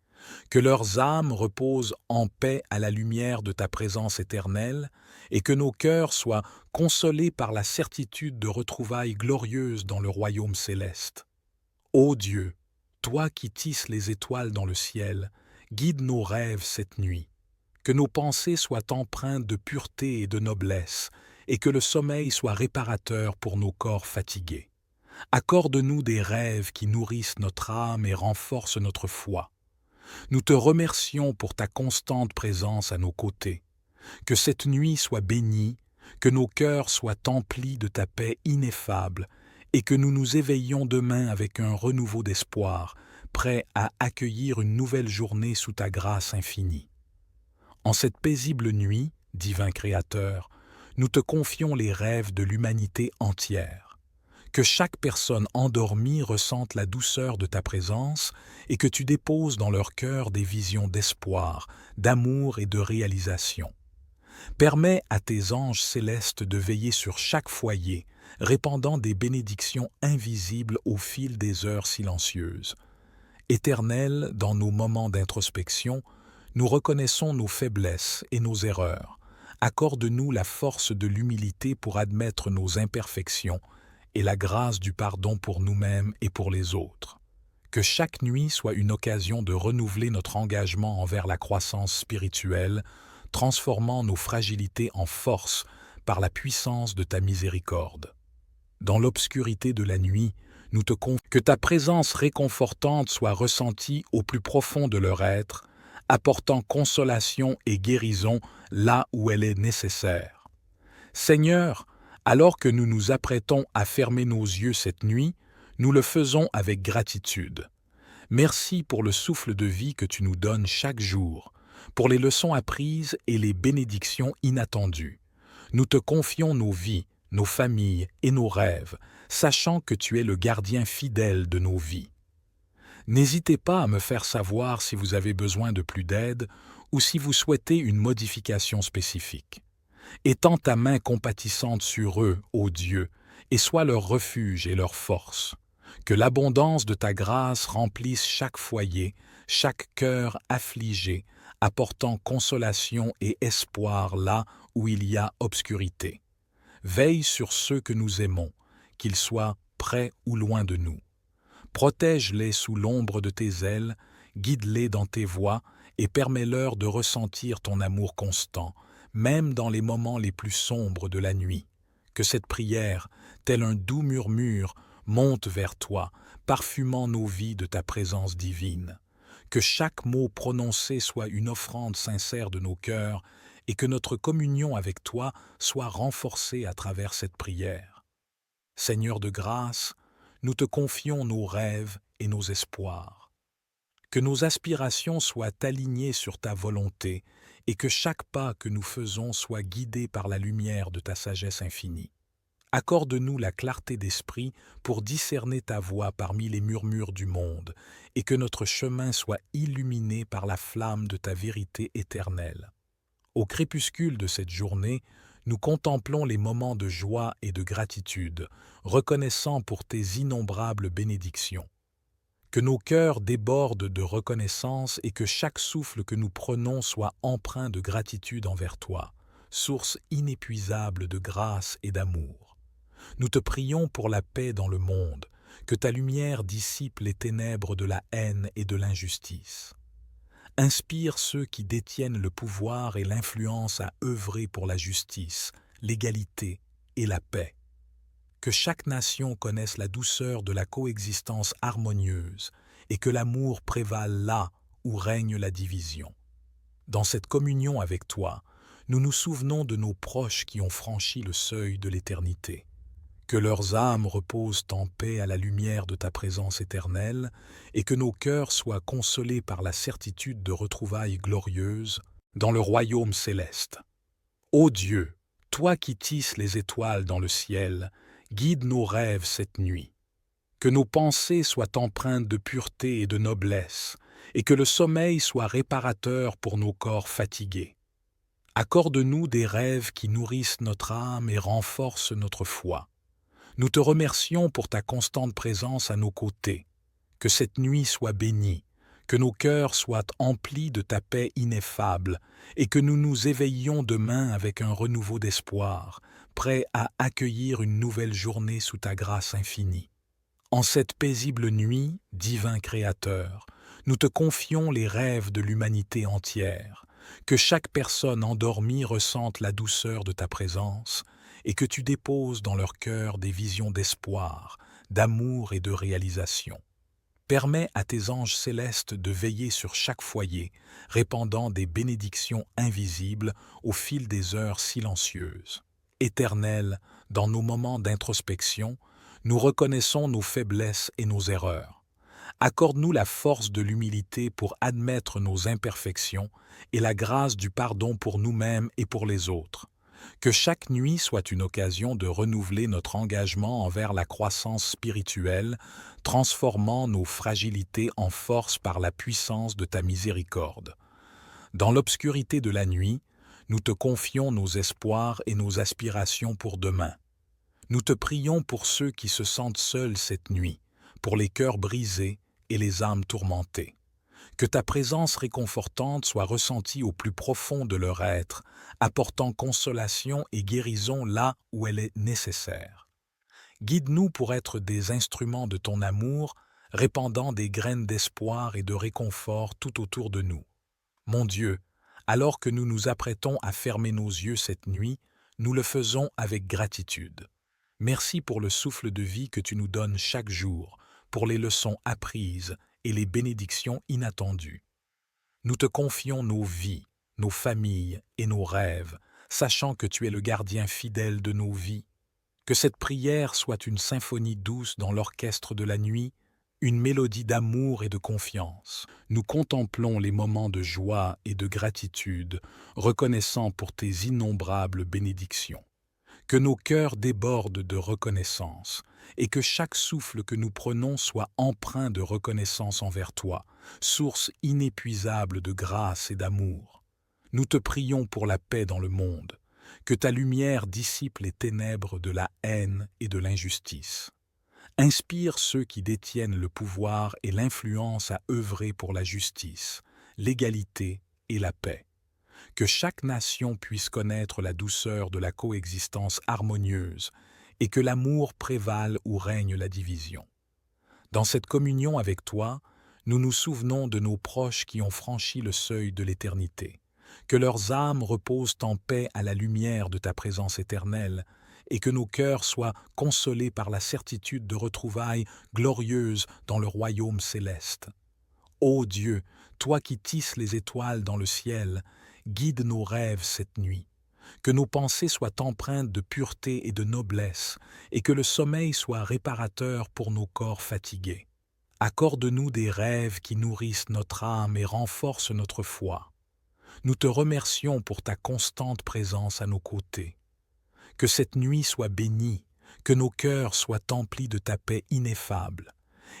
Que leurs âmes reposent en paix à la lumière de ta présence éternelle, et que nos cœurs soient consolés par la certitude de retrouvailles glorieuses dans le royaume céleste. Ô Dieu, toi qui tisses les étoiles dans le ciel, guide nos rêves cette nuit. Que nos pensées soient empreintes de pureté et de noblesse, et que le sommeil soit réparateur pour nos corps fatigués. Accorde-nous des rêves qui nourrissent notre âme et renforcent notre foi. Nous te remercions pour ta constante présence à nos côtés. Que cette nuit soit bénie, que nos cœurs soient emplis de ta paix ineffable, et que nous nous éveillions demain avec un renouveau d'espoir, prêts à accueillir une nouvelle journée sous ta grâce infinie. En cette paisible nuit, divin Créateur, nous te confions les rêves de l'humanité entière. Que chaque personne endormie ressente la douceur de ta présence et que tu déposes dans leur cœur des visions d'espoir, d'amour et de réalisation. Permets à tes anges célestes de veiller sur chaque foyer, répandant des bénédictions invisibles au fil des heures silencieuses. Éternel, dans nos moments d'introspection, nous reconnaissons nos faiblesses et nos erreurs. Accorde-nous la force de l'humilité pour admettre nos imperfections et la grâce du pardon pour nous-mêmes et pour les autres. Que chaque nuit soit une occasion de renouveler notre engagement envers la croissance spirituelle, transformant nos fragilités en force par la puissance de ta miséricorde. Dans l'obscurité de la nuit, nous te confions que ta présence réconfortante soit ressentie au plus profond de leur être, apportant consolation et guérison là où elle est nécessaire. Seigneur, alors que nous nous apprêtons à fermer nos yeux cette nuit, nous le faisons avec gratitude. Merci pour le souffle de vie que tu nous donnes chaque jour, pour les leçons apprises et les bénédictions inattendues. Nous te confions nos vies, nos familles et nos rêves, sachant que tu es le gardien fidèle de nos vies. N'hésitez pas à me faire savoir si vous avez besoin de plus d'aide ou si vous souhaitez une modification spécifique. Étends ta main compatissante sur eux, ô Dieu, et sois leur refuge et leur force. Que l'abondance de ta grâce remplisse chaque foyer, chaque cœur affligé, apportant consolation et espoir là où il y a obscurité. Veille sur ceux que nous aimons, qu'ils soient près ou loin de nous. Protège-les sous l'ombre de tes ailes, guide-les dans tes voies et permets-leur de ressentir ton amour constant, même dans les moments les plus sombres de la nuit. Que cette prière, tel un doux murmure, monte vers toi, parfumant nos vies de ta présence divine. Que chaque mot prononcé soit une offrande sincère de nos cœurs et que notre communion avec toi soit renforcée à travers cette prière. Seigneur de grâce, nous te confions nos rêves et nos espoirs. Que nos aspirations soient alignées sur ta volonté et que chaque pas que nous faisons soit guidé par la lumière de ta sagesse infinie. Accorde-nous la clarté d'esprit pour discerner ta voix parmi les murmures du monde et que notre chemin soit illuminé par la flamme de ta vérité éternelle. Au crépuscule de cette journée, nous contemplons les moments de joie et de gratitude, reconnaissant pour tes innombrables bénédictions. Que nos cœurs débordent de reconnaissance et que chaque souffle que nous prenons soit empreint de gratitude envers toi, source inépuisable de grâce et d'amour. Nous te prions pour la paix dans le monde, que ta lumière dissipe les ténèbres de la haine et de l'injustice. Inspire ceux qui détiennent le pouvoir et l'influence à œuvrer pour la justice, l'égalité et la paix. Que chaque nation connaisse la douceur de la coexistence harmonieuse et que l'amour prévale là où règne la division. Dans cette communion avec toi, nous nous souvenons de nos proches qui ont franchi le seuil de l'éternité. Que leurs âmes reposent en paix à la lumière de ta présence éternelle et que nos cœurs soient consolés par la certitude de retrouvailles glorieuses dans le royaume céleste. Ô Dieu, toi qui tisses les étoiles dans le ciel, guide nos rêves cette nuit. Que nos pensées soient empreintes de pureté et de noblesse, et que le sommeil soit réparateur pour nos corps fatigués. Accorde-nous des rêves qui nourrissent notre âme et renforcent notre foi. Nous te remercions pour ta constante présence à nos côtés. Que cette nuit soit bénie, que nos cœurs soient emplis de ta paix ineffable et que nous nous éveillions demain avec un renouveau d'espoir, prêts à accueillir une nouvelle journée sous ta grâce infinie. En cette paisible nuit, divin Créateur, nous te confions les rêves de l'humanité entière, que chaque personne endormie ressente la douceur de ta présence et que tu déposes dans leur cœur des visions d'espoir, d'amour et de réalisation. Permets à tes anges célestes de veiller sur chaque foyer, répandant des bénédictions invisibles au fil des heures silencieuses. Éternel, dans nos moments d'introspection, nous reconnaissons nos faiblesses et nos erreurs. Accorde-nous la force de l'humilité pour admettre nos imperfections et la grâce du pardon pour nous-mêmes et pour les autres. Que chaque nuit soit une occasion de renouveler notre engagement envers la croissance spirituelle, transformant nos fragilités en force par la puissance de ta miséricorde. Dans l'obscurité de la nuit, nous te confions nos espoirs et nos aspirations pour demain. Nous te prions pour ceux qui se sentent seuls cette nuit, pour les cœurs brisés et les âmes tourmentées. Que ta présence réconfortante soit ressentie au plus profond de leur être, apportant consolation et guérison là où elle est nécessaire. Guide-nous pour être des instruments de ton amour, répandant des graines d'espoir et de réconfort tout autour de nous. Mon Dieu, alors que nous nous apprêtons à fermer nos yeux cette nuit, nous le faisons avec gratitude. Merci pour le souffle de vie que tu nous donnes chaque jour, pour les leçons apprises et les bénédictions inattendues. Nous te confions nos vies, nos familles et nos rêves, sachant que tu es le gardien fidèle de nos vies. Que cette prière soit une symphonie douce dans l'orchestre de la nuit, une mélodie d'amour et de confiance. Nous contemplons les moments de joie et de gratitude, reconnaissant pour tes innombrables bénédictions. Que nos cœurs débordent de reconnaissance, et que chaque souffle que nous prenons soit empreint de reconnaissance envers toi, source inépuisable de grâce et d'amour. Nous te prions pour la paix dans le monde, que ta lumière dissipe les ténèbres de la haine et de l'injustice. Inspire ceux qui détiennent le pouvoir et l'influence à œuvrer pour la justice, l'égalité et la paix. Que chaque nation puisse connaître la douceur de la coexistence harmonieuse et que l'amour prévale où règne la division. Dans cette communion avec toi, nous nous souvenons de nos proches qui ont franchi le seuil de l'éternité. Que leurs âmes reposent en paix à la lumière de ta présence éternelle et que nos cœurs soient consolés par la certitude de retrouvailles glorieuses dans le royaume céleste. Ô Dieu, toi qui tisses les étoiles dans le ciel, guide nos rêves cette nuit. Que nos pensées soient empreintes de pureté et de noblesse, et que le sommeil soit réparateur pour nos corps fatigués. Accorde-nous des rêves qui nourrissent notre âme et renforcent notre foi. Nous te remercions pour ta constante présence à nos côtés. Que cette nuit soit bénie, que nos cœurs soient emplis de ta paix ineffable,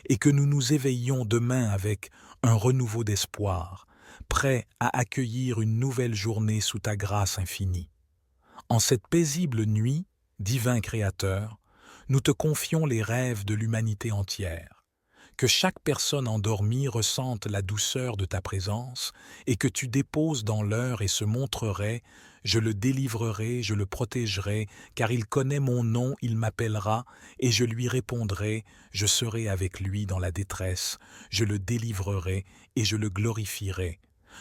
et que nous nous éveillions demain avec un renouveau d'espoir, prêts à accueillir une nouvelle journée sous ta grâce infinie. En cette paisible nuit, divin Créateur, nous te confions les rêves de l'humanité entière. Que chaque personne endormie ressente la douceur de ta présence et que tu déposes dans l'heure et se montrerait, je le délivrerai, je le protégerai, car il connaît mon nom, il m'appellera, et je lui répondrai, je serai avec lui dans la détresse, je le délivrerai et je le glorifierai.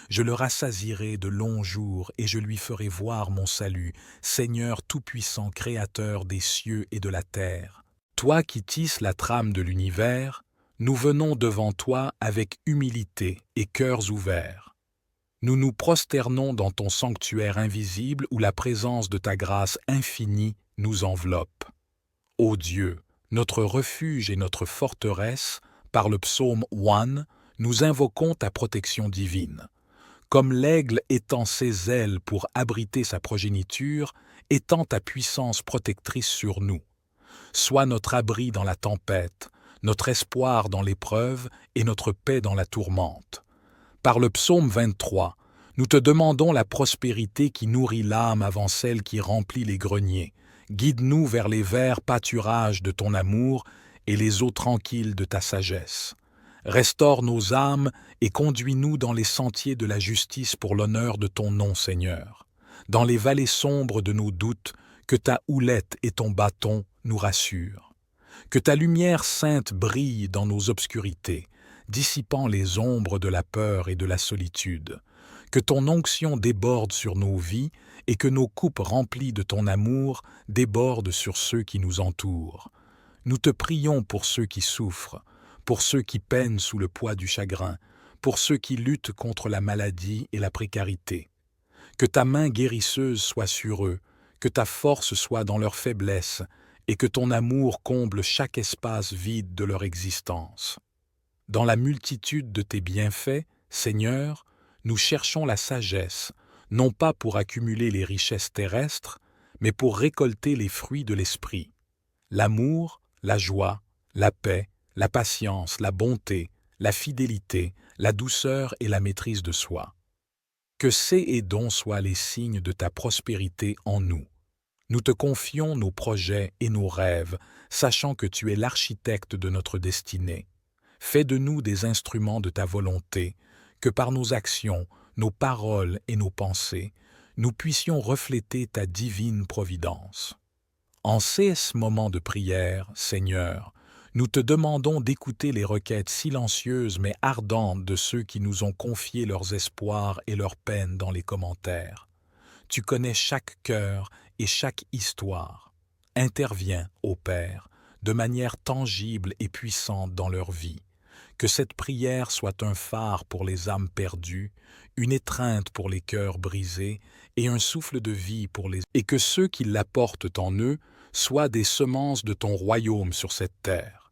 Je le rassasierai de longs jours et je lui ferai voir mon salut, Seigneur tout-puissant, Créateur des cieux et de la terre. Toi qui tisses la trame de l'univers, nous venons devant toi avec humilité et cœurs ouverts. Nous nous prosternons dans ton sanctuaire invisible où la présence de ta grâce infinie nous enveloppe. Ô Dieu, notre refuge et notre forteresse, par le psaume 1, nous invoquons ta protection divine. Comme l'aigle étend ses ailes pour abriter sa progéniture, étend ta puissance protectrice sur nous. Sois notre abri dans la tempête, notre espoir dans l'épreuve et notre paix dans la tourmente. Par le psaume 23, nous te demandons la prospérité qui nourrit l'âme avant celle qui remplit les greniers, Guide-nous vers les verts pâturages de ton amour et les eaux tranquilles de ta sagesse. Restaure nos âmes et conduis-nous dans les sentiers de la justice pour l'honneur de ton nom, Seigneur. Dans les vallées sombres de nos doutes, que ta houlette et ton bâton nous rassurent. Que ta lumière sainte brille dans nos obscurités, dissipant les ombres de la peur et de la solitude. Que ton onction déborde sur nos vies et que nos coupes remplies de ton amour débordent sur ceux qui nous entourent. Nous te prions pour ceux qui souffrent, pour ceux qui peinent sous le poids du chagrin, pour ceux qui luttent contre la maladie et la précarité. Que ta main guérisseuse soit sur eux, que ta force soit dans leur faiblesse et que ton amour comble chaque espace vide de leur existence. Dans la multitude de tes bienfaits, Seigneur, nous cherchons la sagesse, non pas pour accumuler les richesses terrestres, mais pour récolter les fruits de l'esprit. L'amour, la joie, la paix, la patience, la bonté, la fidélité, la douceur et la maîtrise de soi. Que ces et dons soient les signes de ta prospérité en nous. Nous te confions nos projets et nos rêves, sachant que tu es l'architecte de notre destinée. Fais de nous des instruments de ta volonté, que par nos actions, nos paroles et nos pensées, nous puissions refléter ta divine providence. En ces moments de prière, Seigneur, nous te demandons d'écouter les requêtes silencieuses mais ardentes de ceux qui nous ont confié leurs espoirs et leurs peines dans les commentaires. Tu connais chaque cœur et chaque histoire. Interviens, ô Père, de manière tangible et puissante dans leur vie. Que cette prière soit un phare pour les âmes perdues, une étreinte pour les cœurs brisés et un souffle de vie pour les... Et que ceux qui l'apportent en eux soient des semences de ton royaume sur cette terre.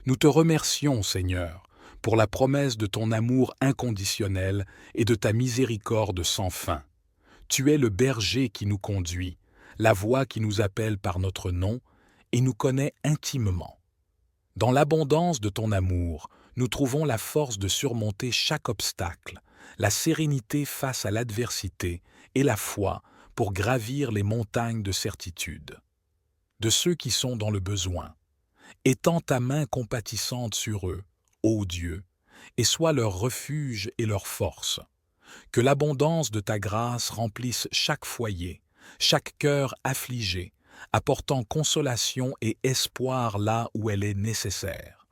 Nous te remercions, Seigneur, pour la promesse de ton amour inconditionnel et de ta miséricorde sans fin. Tu es le berger qui nous conduit, la voix qui nous appelle par notre nom et nous connaît intimement. Dans l'abondance de ton amour, nous trouvons la force de surmonter chaque obstacle, la sérénité face à l'adversité et la foi pour gravir les montagnes de certitude. De ceux qui sont dans le besoin, étends ta main compatissante sur eux, ô Dieu, et sois leur refuge et leur force. Que l'abondance de ta grâce remplisse chaque foyer, chaque cœur affligé, apportant consolation et espoir là où elle est nécessaire.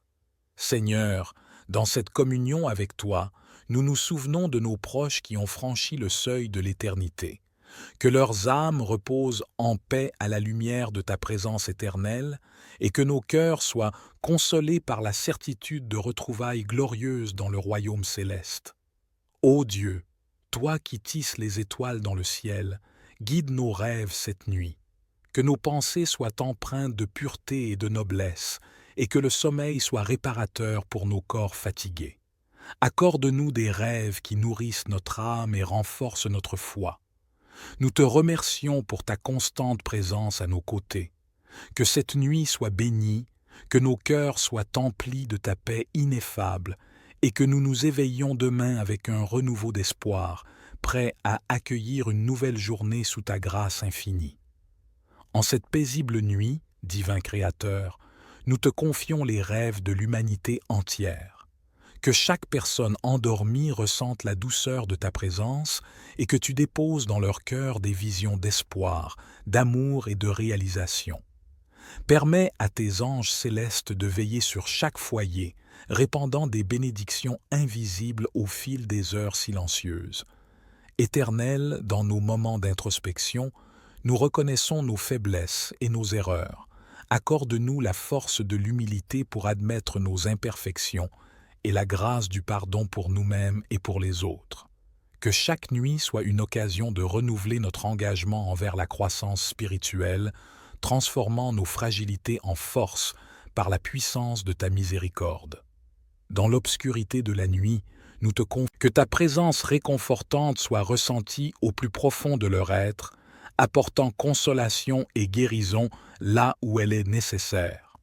Seigneur, dans cette communion avec toi, nous nous souvenons de nos proches qui ont franchi le seuil de l'éternité. Que leurs âmes reposent en paix à la lumière de ta présence éternelle et que nos cœurs soient consolés par la certitude de retrouvailles glorieuses dans le royaume céleste. Ô Dieu, toi qui tisses les étoiles dans le ciel, guide nos rêves cette nuit. Que nos pensées soient empreintes de pureté et de noblesse, et que le sommeil soit réparateur pour nos corps fatigués. Accorde-nous des rêves qui nourrissent notre âme et renforcent notre foi. Nous te remercions pour ta constante présence à nos côtés. Que cette nuit soit bénie, que nos cœurs soient emplis de ta paix ineffable, et que nous nous éveillions demain avec un renouveau d'espoir, prêts à accueillir une nouvelle journée sous ta grâce infinie. En cette paisible nuit, divin Créateur, nous te confions les rêves de l'humanité entière. Que chaque personne endormie ressente la douceur de ta présence et que tu déposes dans leur cœur des visions d'espoir, d'amour et de réalisation. Permets à tes anges célestes de veiller sur chaque foyer, répandant des bénédictions invisibles au fil des heures silencieuses. Éternel, dans nos moments d'introspection, nous reconnaissons nos faiblesses et nos erreurs. Accorde-nous la force de l'humilité pour admettre nos imperfections et la grâce du pardon pour nous-mêmes et pour les autres. Que chaque nuit soit une occasion de renouveler notre engagement envers la croissance spirituelle, transformant nos fragilités en force par la puissance de ta miséricorde. Dans l'obscurité de la nuit, nous te confions que ta présence réconfortante soit ressentie au plus profond de leur être, apportant consolation et guérison là où elle est nécessaire.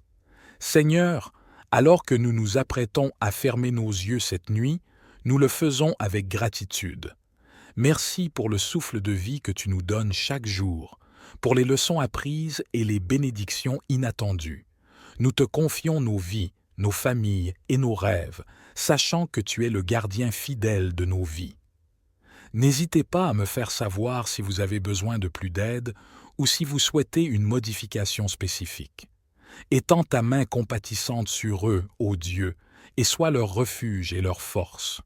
Seigneur, alors que nous nous apprêtons à fermer nos yeux cette nuit, nous le faisons avec gratitude. Merci pour le souffle de vie que tu nous donnes chaque jour. pour les leçons apprises et les bénédictions inattendues. Nous te confions nos vies, nos familles et nos rêves, sachant que tu es le gardien fidèle de nos vies. N'hésitez pas à me faire savoir si vous avez besoin de plus d'aide ou si vous souhaitez une modification spécifique. Étends ta main compatissante sur eux, ô Dieu, et sois leur refuge et leur force.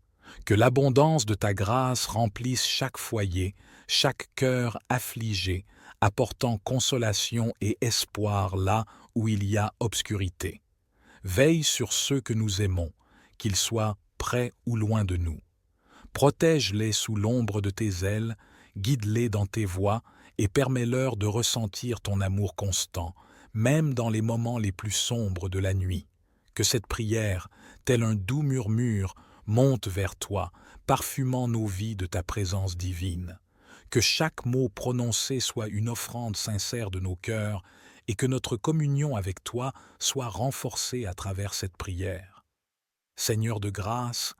Que l'abondance de ta grâce remplisse chaque foyer, chaque cœur affligé, apportant consolation et espoir là où il y a obscurité. Veille sur ceux que nous aimons, qu'ils soient près ou loin de nous. Protège-les sous l'ombre de tes ailes, guide-les dans tes voies et permets-leur de ressentir ton amour constant, même dans les moments les plus sombres de la nuit. Que cette prière, tel un doux murmure, monte vers toi, parfumant nos vies de ta présence divine. Que chaque mot prononcé soit une offrande sincère de nos cœurs et que notre communion avec toi soit renforcée à travers cette prière. Seigneur de grâce,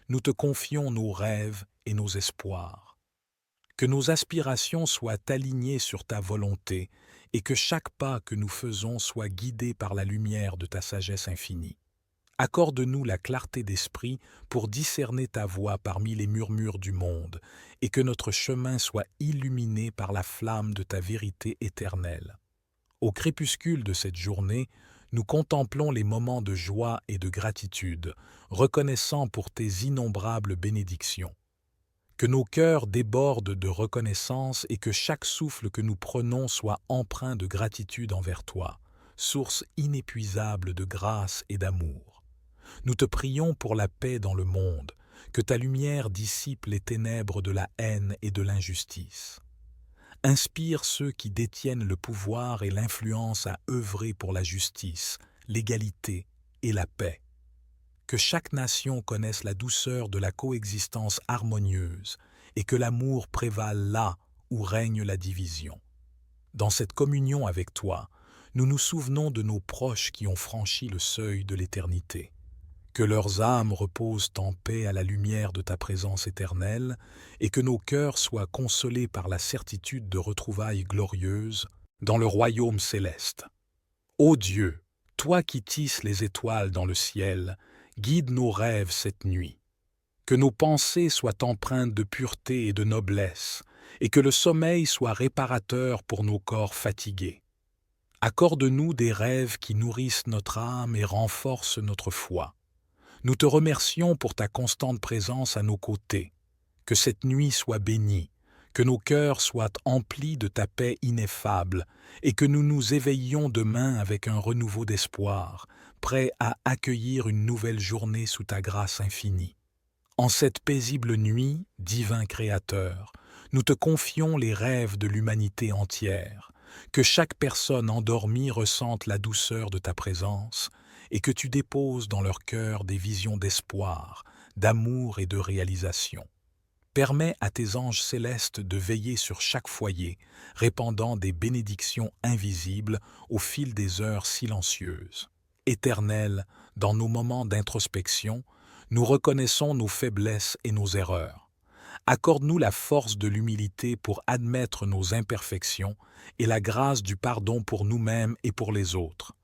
nous te confions nos rêves et nos espoirs. Que nos aspirations soient alignées sur ta volonté et que chaque pas que nous faisons soit guidé par la lumière de ta sagesse infinie. Accorde-nous la clarté d'esprit pour discerner ta voix parmi les murmures du monde et que notre chemin soit illuminé par la flamme de ta vérité éternelle. Au crépuscule de cette journée, nous contemplons les moments de joie et de gratitude, reconnaissant pour tes innombrables bénédictions. Que nos cœurs débordent de reconnaissance et que chaque souffle que nous prenons soit empreint de gratitude envers toi, source inépuisable de grâce et d'amour. Nous te prions pour la paix dans le monde, que ta lumière dissipe les ténèbres de la haine et de l'injustice. Inspire ceux qui détiennent le pouvoir et l'influence à œuvrer pour la justice, l'égalité et la paix. Que chaque nation connaisse la douceur de la coexistence harmonieuse et que l'amour prévale là où règne la division. Dans cette communion avec toi, nous nous souvenons de nos proches qui ont franchi le seuil de l'éternité. Que leurs âmes reposent en paix à la lumière de ta présence éternelle et que nos cœurs soient consolés par la certitude de retrouvailles glorieuses dans le royaume céleste. Ô Dieu, toi qui tisses les étoiles dans le ciel, guide nos rêves cette nuit. Que nos pensées soient empreintes de pureté et de noblesse, et que le sommeil soit réparateur pour nos corps fatigués. Accorde-nous des rêves qui nourrissent notre âme et renforcent notre foi. Nous te remercions pour ta constante présence à nos côtés. Que cette nuit soit bénie, que nos cœurs soient emplis de ta paix ineffable et que nous nous éveillions demain avec un renouveau d'espoir, prêts à accueillir une nouvelle journée sous ta grâce infinie. En cette paisible nuit, divin Créateur, nous te confions les rêves de l'humanité entière. Que chaque personne endormie ressente la douceur de ta présence et que tu déposes dans leur cœur des visions d'espoir, d'amour et de réalisation. Permets à tes anges célestes de veiller sur chaque foyer, répandant des bénédictions invisibles au fil des heures silencieuses. Éternel, dans nos moments d'introspection, nous reconnaissons nos faiblesses et nos erreurs. Accorde-nous la force de l'humilité pour admettre nos imperfections et la grâce du pardon pour nous-mêmes et pour les autres.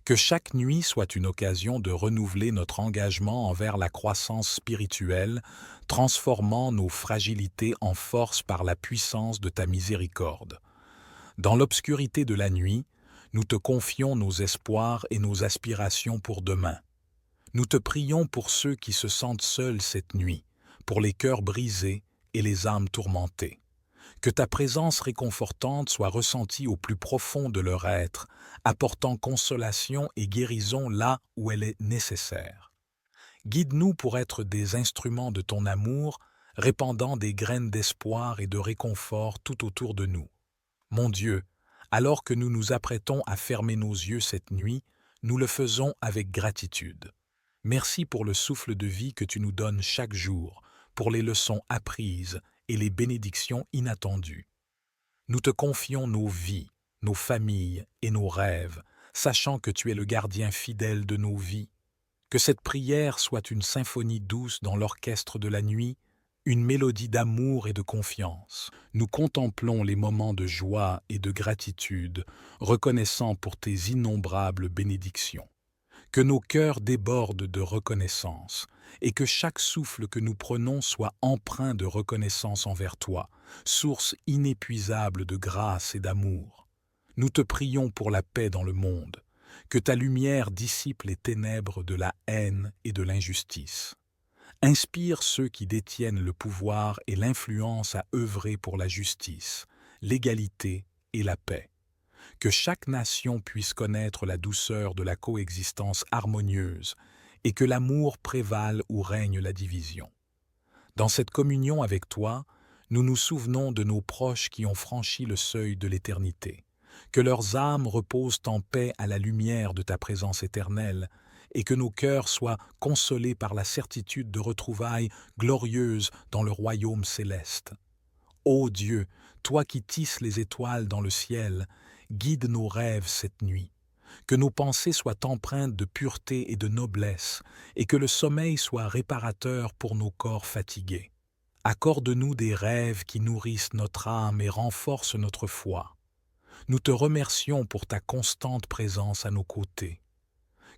Que chaque nuit soit une occasion de renouveler notre engagement envers la croissance spirituelle, transformant nos fragilités en force par la puissance de ta miséricorde. Dans l'obscurité de la nuit, nous te confions nos espoirs et nos aspirations pour demain. Nous te prions pour ceux qui se sentent seuls cette nuit, pour les cœurs brisés et les âmes tourmentées. Que ta présence réconfortante soit ressentie au plus profond de leur être, apportant consolation et guérison là où elle est nécessaire. Guide-nous pour être des instruments de ton amour, répandant des graines d'espoir et de réconfort tout autour de nous. Mon Dieu, alors que nous nous apprêtons à fermer nos yeux cette nuit, nous le faisons avec gratitude. Merci pour le souffle de vie que tu nous donnes chaque jour, pour les leçons apprises et les bénédictions inattendues. Nous te confions nos vies, nos familles et nos rêves, sachant que tu es le gardien fidèle de nos vies. Que cette prière soit une symphonie douce dans l'orchestre de la nuit, une mélodie d'amour et de confiance. Nous contemplons les moments de joie et de gratitude, reconnaissant pour tes innombrables bénédictions. Que nos cœurs débordent de reconnaissance, et que chaque souffle que nous prenons soit empreint de reconnaissance envers toi, source inépuisable de grâce et d'amour. Nous te prions pour la paix dans le monde, que ta lumière dissipe les ténèbres de la haine et de l'injustice. Inspire ceux qui détiennent le pouvoir et l'influence à œuvrer pour la justice, l'égalité et la paix. Que chaque nation puisse connaître la douceur de la coexistence harmonieuse et que l'amour prévale où règne la division. Dans cette communion avec toi, nous nous souvenons de nos proches qui ont franchi le seuil de l'éternité. Que leurs âmes reposent en paix à la lumière de ta présence éternelle et que nos cœurs soient consolés par la certitude de retrouvailles glorieuses dans le royaume céleste. Ô Dieu, toi qui tisses les étoiles dans le ciel, guide nos rêves cette nuit. Que nos pensées soient empreintes de pureté et de noblesse, et que le sommeil soit réparateur pour nos corps fatigués. Accorde-nous des rêves qui nourrissent notre âme et renforcent notre foi. Nous te remercions pour ta constante présence à nos côtés.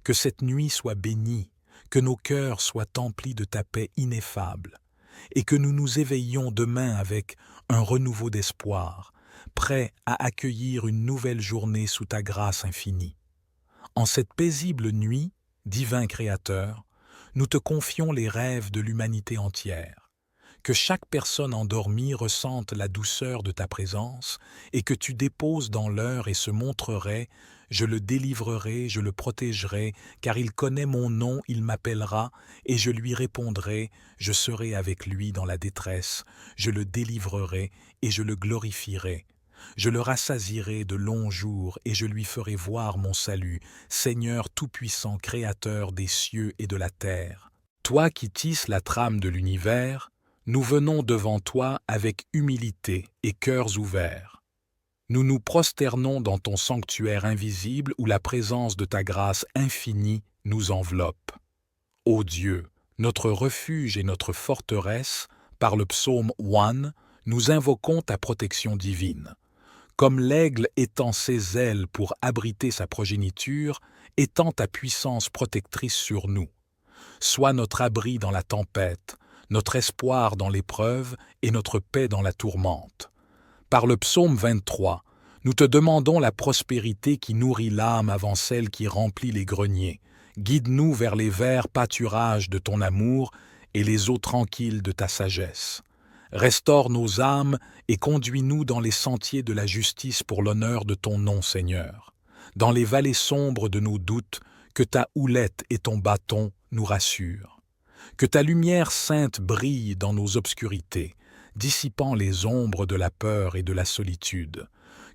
Que cette nuit soit bénie, que nos cœurs soient emplis de ta paix ineffable, et que nous nous éveillions demain avec un renouveau d'espoir, prêts à accueillir une nouvelle journée sous ta grâce infinie. En cette paisible nuit, divin Créateur, nous te confions les rêves de l'humanité entière. Que chaque personne endormie ressente la douceur de ta présence et que tu déposes dans l'heure et se montrerait, je le délivrerai, je le protégerai, car il connaît mon nom, il m'appellera, et je lui répondrai, je serai avec lui dans la détresse, je le délivrerai et je le glorifierai. Je le rassasierai de longs jours et je lui ferai voir mon salut, Seigneur tout-puissant, Créateur des cieux et de la terre. Toi qui tisses la trame de l'univers, nous venons devant toi avec humilité et cœurs ouverts. Nous nous prosternons dans ton sanctuaire invisible où la présence de ta grâce infinie nous enveloppe. Ô Dieu, notre refuge et notre forteresse, par le psaume 1, nous invoquons ta protection divine. Comme l'aigle étend ses ailes pour abriter sa progéniture, étends ta puissance protectrice sur nous. Sois notre abri dans la tempête, notre espoir dans l'épreuve et notre paix dans la tourmente. Par le psaume 23, nous te demandons la prospérité qui nourrit l'âme avant celle qui remplit les greniers. Guide-nous vers les verts pâturages de ton amour et les eaux tranquilles de ta sagesse. Restaure nos âmes et conduis-nous dans les sentiers de la justice pour l'honneur de ton nom, Seigneur. Dans les vallées sombres de nos doutes, que ta houlette et ton bâton nous rassurent. Que ta lumière sainte brille dans nos obscurités, dissipant les ombres de la peur et de la solitude.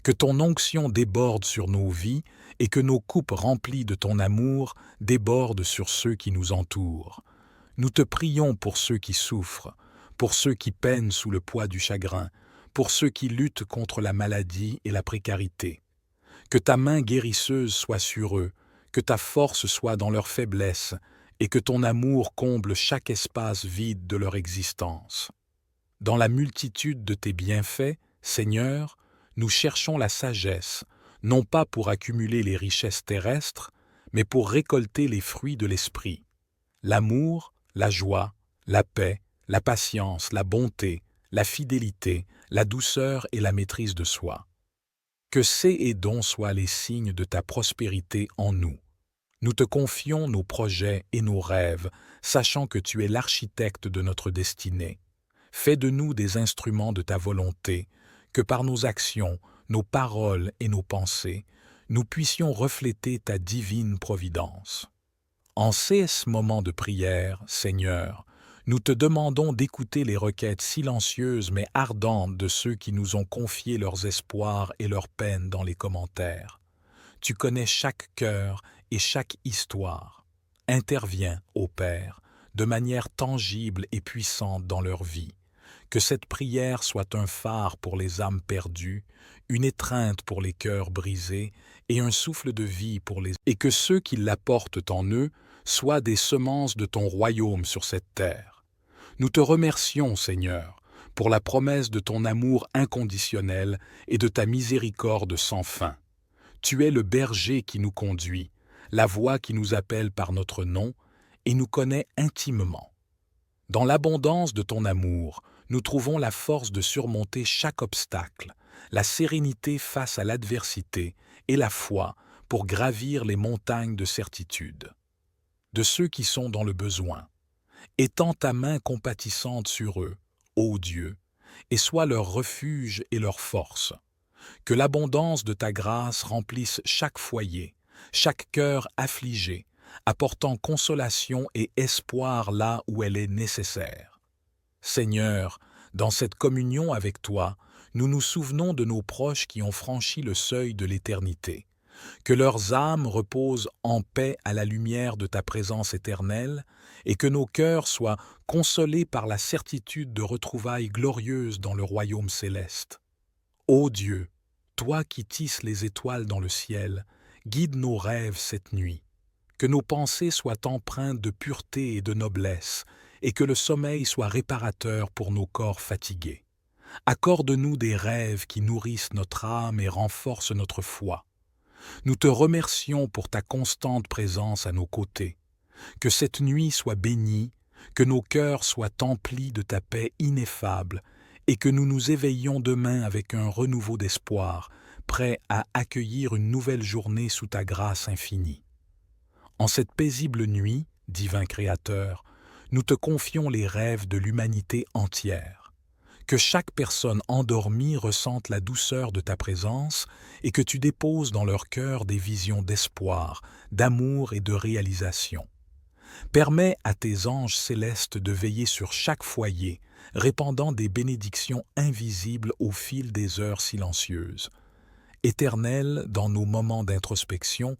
Que ton onction déborde sur nos vies et que nos coupes remplies de ton amour débordent sur ceux qui nous entourent. Nous te prions pour ceux qui souffrent, pour ceux qui peinent sous le poids du chagrin, pour ceux qui luttent contre la maladie et la précarité. Que ta main guérisseuse soit sur eux, que ta force soit dans leur faiblesse, et que ton amour comble chaque espace vide de leur existence. Dans la multitude de tes bienfaits, Seigneur, nous cherchons la sagesse, non pas pour accumuler les richesses terrestres, mais pour récolter les fruits de l'esprit. L'amour, la joie, la paix, la patience, la bonté, la fidélité, la douceur et la maîtrise de soi. Que ces et dons soient les signes de ta prospérité en nous. Nous te confions nos projets et nos rêves, sachant que tu es l'architecte de notre destinée. Fais de nous des instruments de ta volonté, que par nos actions, nos paroles et nos pensées, nous puissions refléter ta divine providence. En ces moments de prière, Seigneur, nous te demandons d'écouter les requêtes silencieuses mais ardentes de ceux qui nous ont confié leurs espoirs et leurs peines dans les commentaires. Tu connais chaque cœur et chaque histoire. Interviens, ô Père, de manière tangible et puissante dans leur vie. Que cette prière soit un phare pour les âmes perdues, une étreinte pour les cœurs brisés et un souffle de vie pour les... Et que ceux qui l'apportent en eux soient des semences de ton royaume sur cette terre. Nous te remercions, Seigneur, pour la promesse de ton amour inconditionnel et de ta miséricorde sans fin. Tu es le berger qui nous conduit, la voix qui nous appelle par notre nom et nous connaît intimement. Dans l'abondance de ton amour, nous trouvons la force de surmonter chaque obstacle, la sérénité face à l'adversité et la foi pour gravir les montagnes de certitude. De ceux qui sont dans le besoin, étends ta main compatissante sur eux, ô Dieu, et sois leur refuge et leur force. Que l'abondance de ta grâce remplisse chaque foyer, chaque cœur affligé, apportant consolation et espoir là où elle est nécessaire. Seigneur, dans cette communion avec toi, nous nous souvenons de nos proches qui ont franchi le seuil de l'éternité. Que leurs âmes reposent en paix à la lumière de ta présence éternelle et que nos cœurs soient consolés par la certitude de retrouvailles glorieuses dans le royaume céleste. Ô Dieu, toi qui tisses les étoiles dans le ciel, guide nos rêves cette nuit. Que nos pensées soient empreintes de pureté et de noblesse, et que le sommeil soit réparateur pour nos corps fatigués. Accorde-nous des rêves qui nourrissent notre âme et renforcent notre foi. Nous te remercions pour ta constante présence à nos côtés. Que cette nuit soit bénie, que nos cœurs soient emplis de ta paix ineffable, et que nous nous éveillions demain avec un renouveau d'espoir, prêts à accueillir une nouvelle journée sous ta grâce infinie. En cette paisible nuit, divin Créateur, nous te confions les rêves de l'humanité entière. Que chaque personne endormie ressente la douceur de ta présence et que tu déposes dans leur cœur des visions d'espoir, d'amour et de réalisation. Permets à tes anges célestes de veiller sur chaque foyer, répandant des bénédictions invisibles au fil des heures silencieuses. Éternel, dans nos moments d'introspection,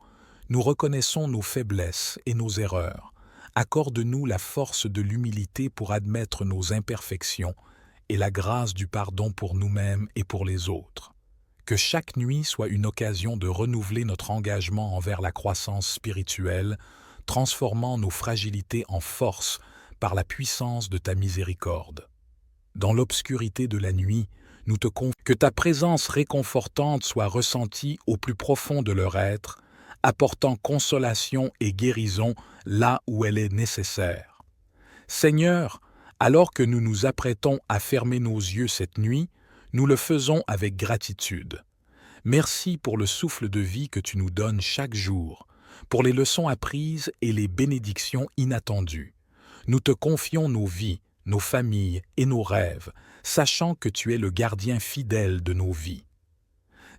nous reconnaissons nos faiblesses et nos erreurs. Accorde-nous la force de l'humilité pour admettre nos imperfections et la grâce du pardon pour nous-mêmes et pour les autres. Que chaque nuit soit une occasion de renouveler notre engagement envers la croissance spirituelle, transformant nos fragilités en force par la puissance de ta miséricorde. Dans l'obscurité de la nuit, nous te confions que ta présence réconfortante soit ressentie au plus profond de leur être, apportant consolation et guérison là où elle est nécessaire. Seigneur, alors que nous nous apprêtons à fermer nos yeux cette nuit, nous le faisons avec gratitude. Merci pour le souffle de vie que tu nous donnes chaque jour, pour les leçons apprises et les bénédictions inattendues. Nous te confions nos vies, nos familles et nos rêves, sachant que tu es le gardien fidèle de nos vies.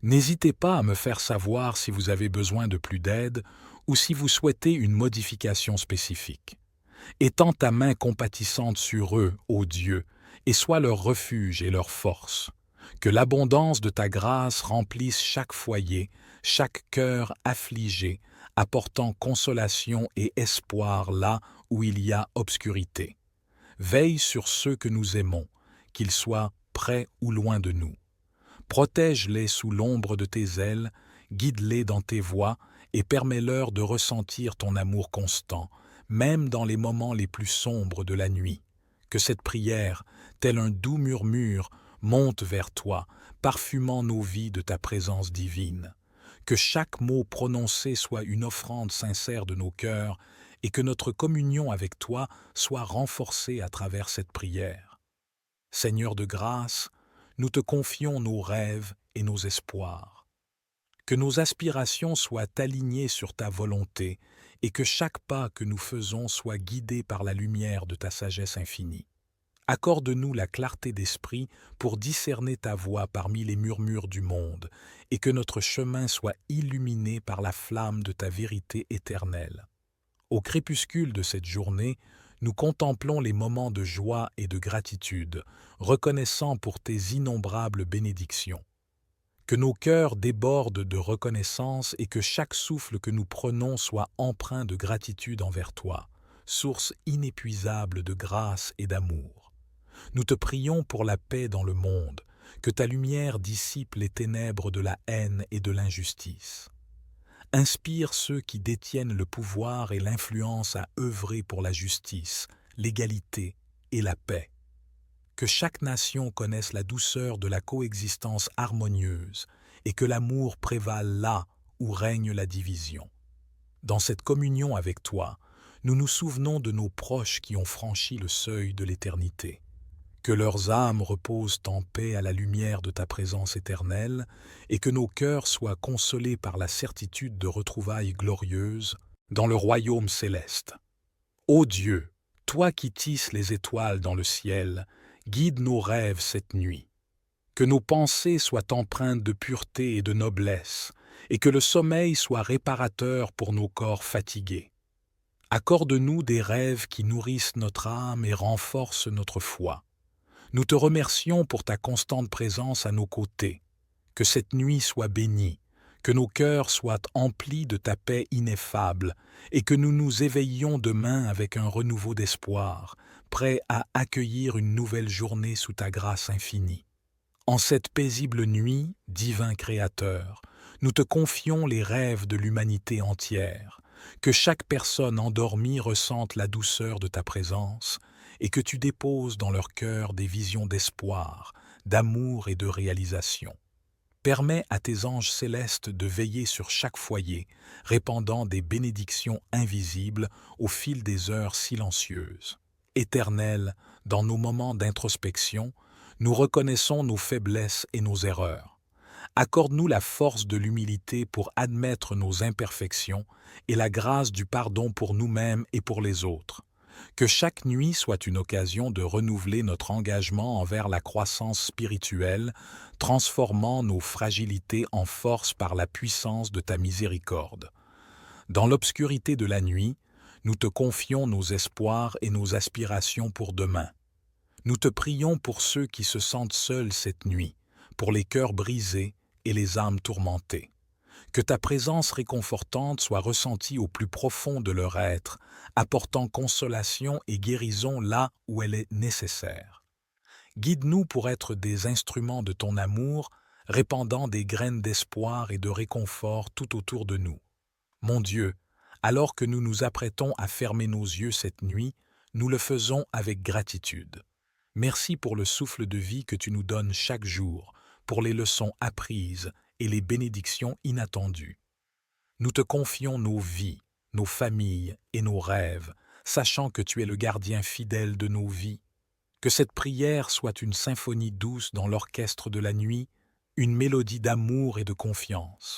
N'hésitez pas à me faire savoir si vous avez besoin de plus d'aide ou si vous souhaitez une modification spécifique. Étends ta main compatissante sur eux, ô Dieu, et sois leur refuge et leur force. Que l'abondance de ta grâce remplisse chaque foyer, chaque cœur affligé, apportant consolation et espoir là où il y a obscurité. Veille sur ceux que nous aimons, qu'ils soient près ou loin de nous. Protège-les sous l'ombre de tes ailes, guide-les dans tes voies et permets-leur de ressentir ton amour constant, même dans les moments les plus sombres de la nuit. Que cette prière, tel un doux murmure, monte vers toi, parfumant nos vies de ta présence divine. Que chaque mot prononcé soit une offrande sincère de nos cœurs et que notre communion avec toi soit renforcée à travers cette prière. Seigneur de grâce, nous te confions nos rêves et nos espoirs. Que nos aspirations soient alignées sur ta volonté et que chaque pas que nous faisons soit guidé par la lumière de ta sagesse infinie. Accorde-nous la clarté d'esprit pour discerner ta voix parmi les murmures du monde et que notre chemin soit illuminé par la flamme de ta vérité éternelle. Au crépuscule de cette journée, nous contemplons les moments de joie et de gratitude, reconnaissant pour tes innombrables bénédictions. Que nos cœurs débordent de reconnaissance et que chaque souffle que nous prenons soit empreint de gratitude envers toi, source inépuisable de grâce et d'amour. Nous te prions pour la paix dans le monde, que ta lumière dissipe les ténèbres de la haine et de l'injustice. Inspire ceux qui détiennent le pouvoir et l'influence à œuvrer pour la justice, l'égalité et la paix. Que chaque nation connaisse la douceur de la coexistence harmonieuse et que l'amour prévale là où règne la division. Dans cette communion avec toi, nous nous souvenons de nos proches qui ont franchi le seuil de l'éternité. Que leurs âmes reposent en paix à la lumière de ta présence éternelle et que nos cœurs soient consolés par la certitude de retrouvailles glorieuses dans le royaume céleste. Ô Dieu, toi qui tisses les étoiles dans le ciel, guide nos rêves cette nuit. Que nos pensées soient empreintes de pureté et de noblesse, et que le sommeil soit réparateur pour nos corps fatigués. Accorde-nous des rêves qui nourrissent notre âme et renforcent notre foi. Nous te remercions pour ta constante présence à nos côtés. Que cette nuit soit bénie, que nos cœurs soient emplis de ta paix ineffable, et que nous nous éveillions demain avec un renouveau d'espoir, prêts à accueillir une nouvelle journée sous ta grâce infinie. En cette paisible nuit, divin Créateur, nous te confions les rêves de l'humanité entière. Que chaque personne endormie ressente la douceur de ta présence et que tu déposes dans leur cœur des visions d'espoir, d'amour et de réalisation. Permets à tes anges célestes de veiller sur chaque foyer, répandant des bénédictions invisibles au fil des heures silencieuses. Éternel, dans nos moments d'introspection, nous reconnaissons nos faiblesses et nos erreurs. Accorde-nous la force de l'humilité pour admettre nos imperfections et la grâce du pardon pour nous-mêmes et pour les autres. Que chaque nuit soit une occasion de renouveler notre engagement envers la croissance spirituelle, transformant nos fragilités en force par la puissance de ta miséricorde. Dans l'obscurité de la nuit, nous te confions nos espoirs et nos aspirations pour demain. Nous te prions pour ceux qui se sentent seuls cette nuit, pour les cœurs brisés et les âmes tourmentées. Que ta présence réconfortante soit ressentie au plus profond de leur être, apportant consolation et guérison là où elle est nécessaire. Guide-nous pour être des instruments de ton amour, répandant des graines d'espoir et de réconfort tout autour de nous. Mon Dieu, alors que nous nous apprêtons à fermer nos yeux cette nuit, nous le faisons avec gratitude. Merci pour le souffle de vie que tu nous donnes chaque jour, pour les leçons apprises et les bénédictions inattendues. Nous te confions nos vies, nos familles et nos rêves, sachant que tu es le gardien fidèle de nos vies. Que cette prière soit une symphonie douce dans l'orchestre de la nuit, une mélodie d'amour et de confiance.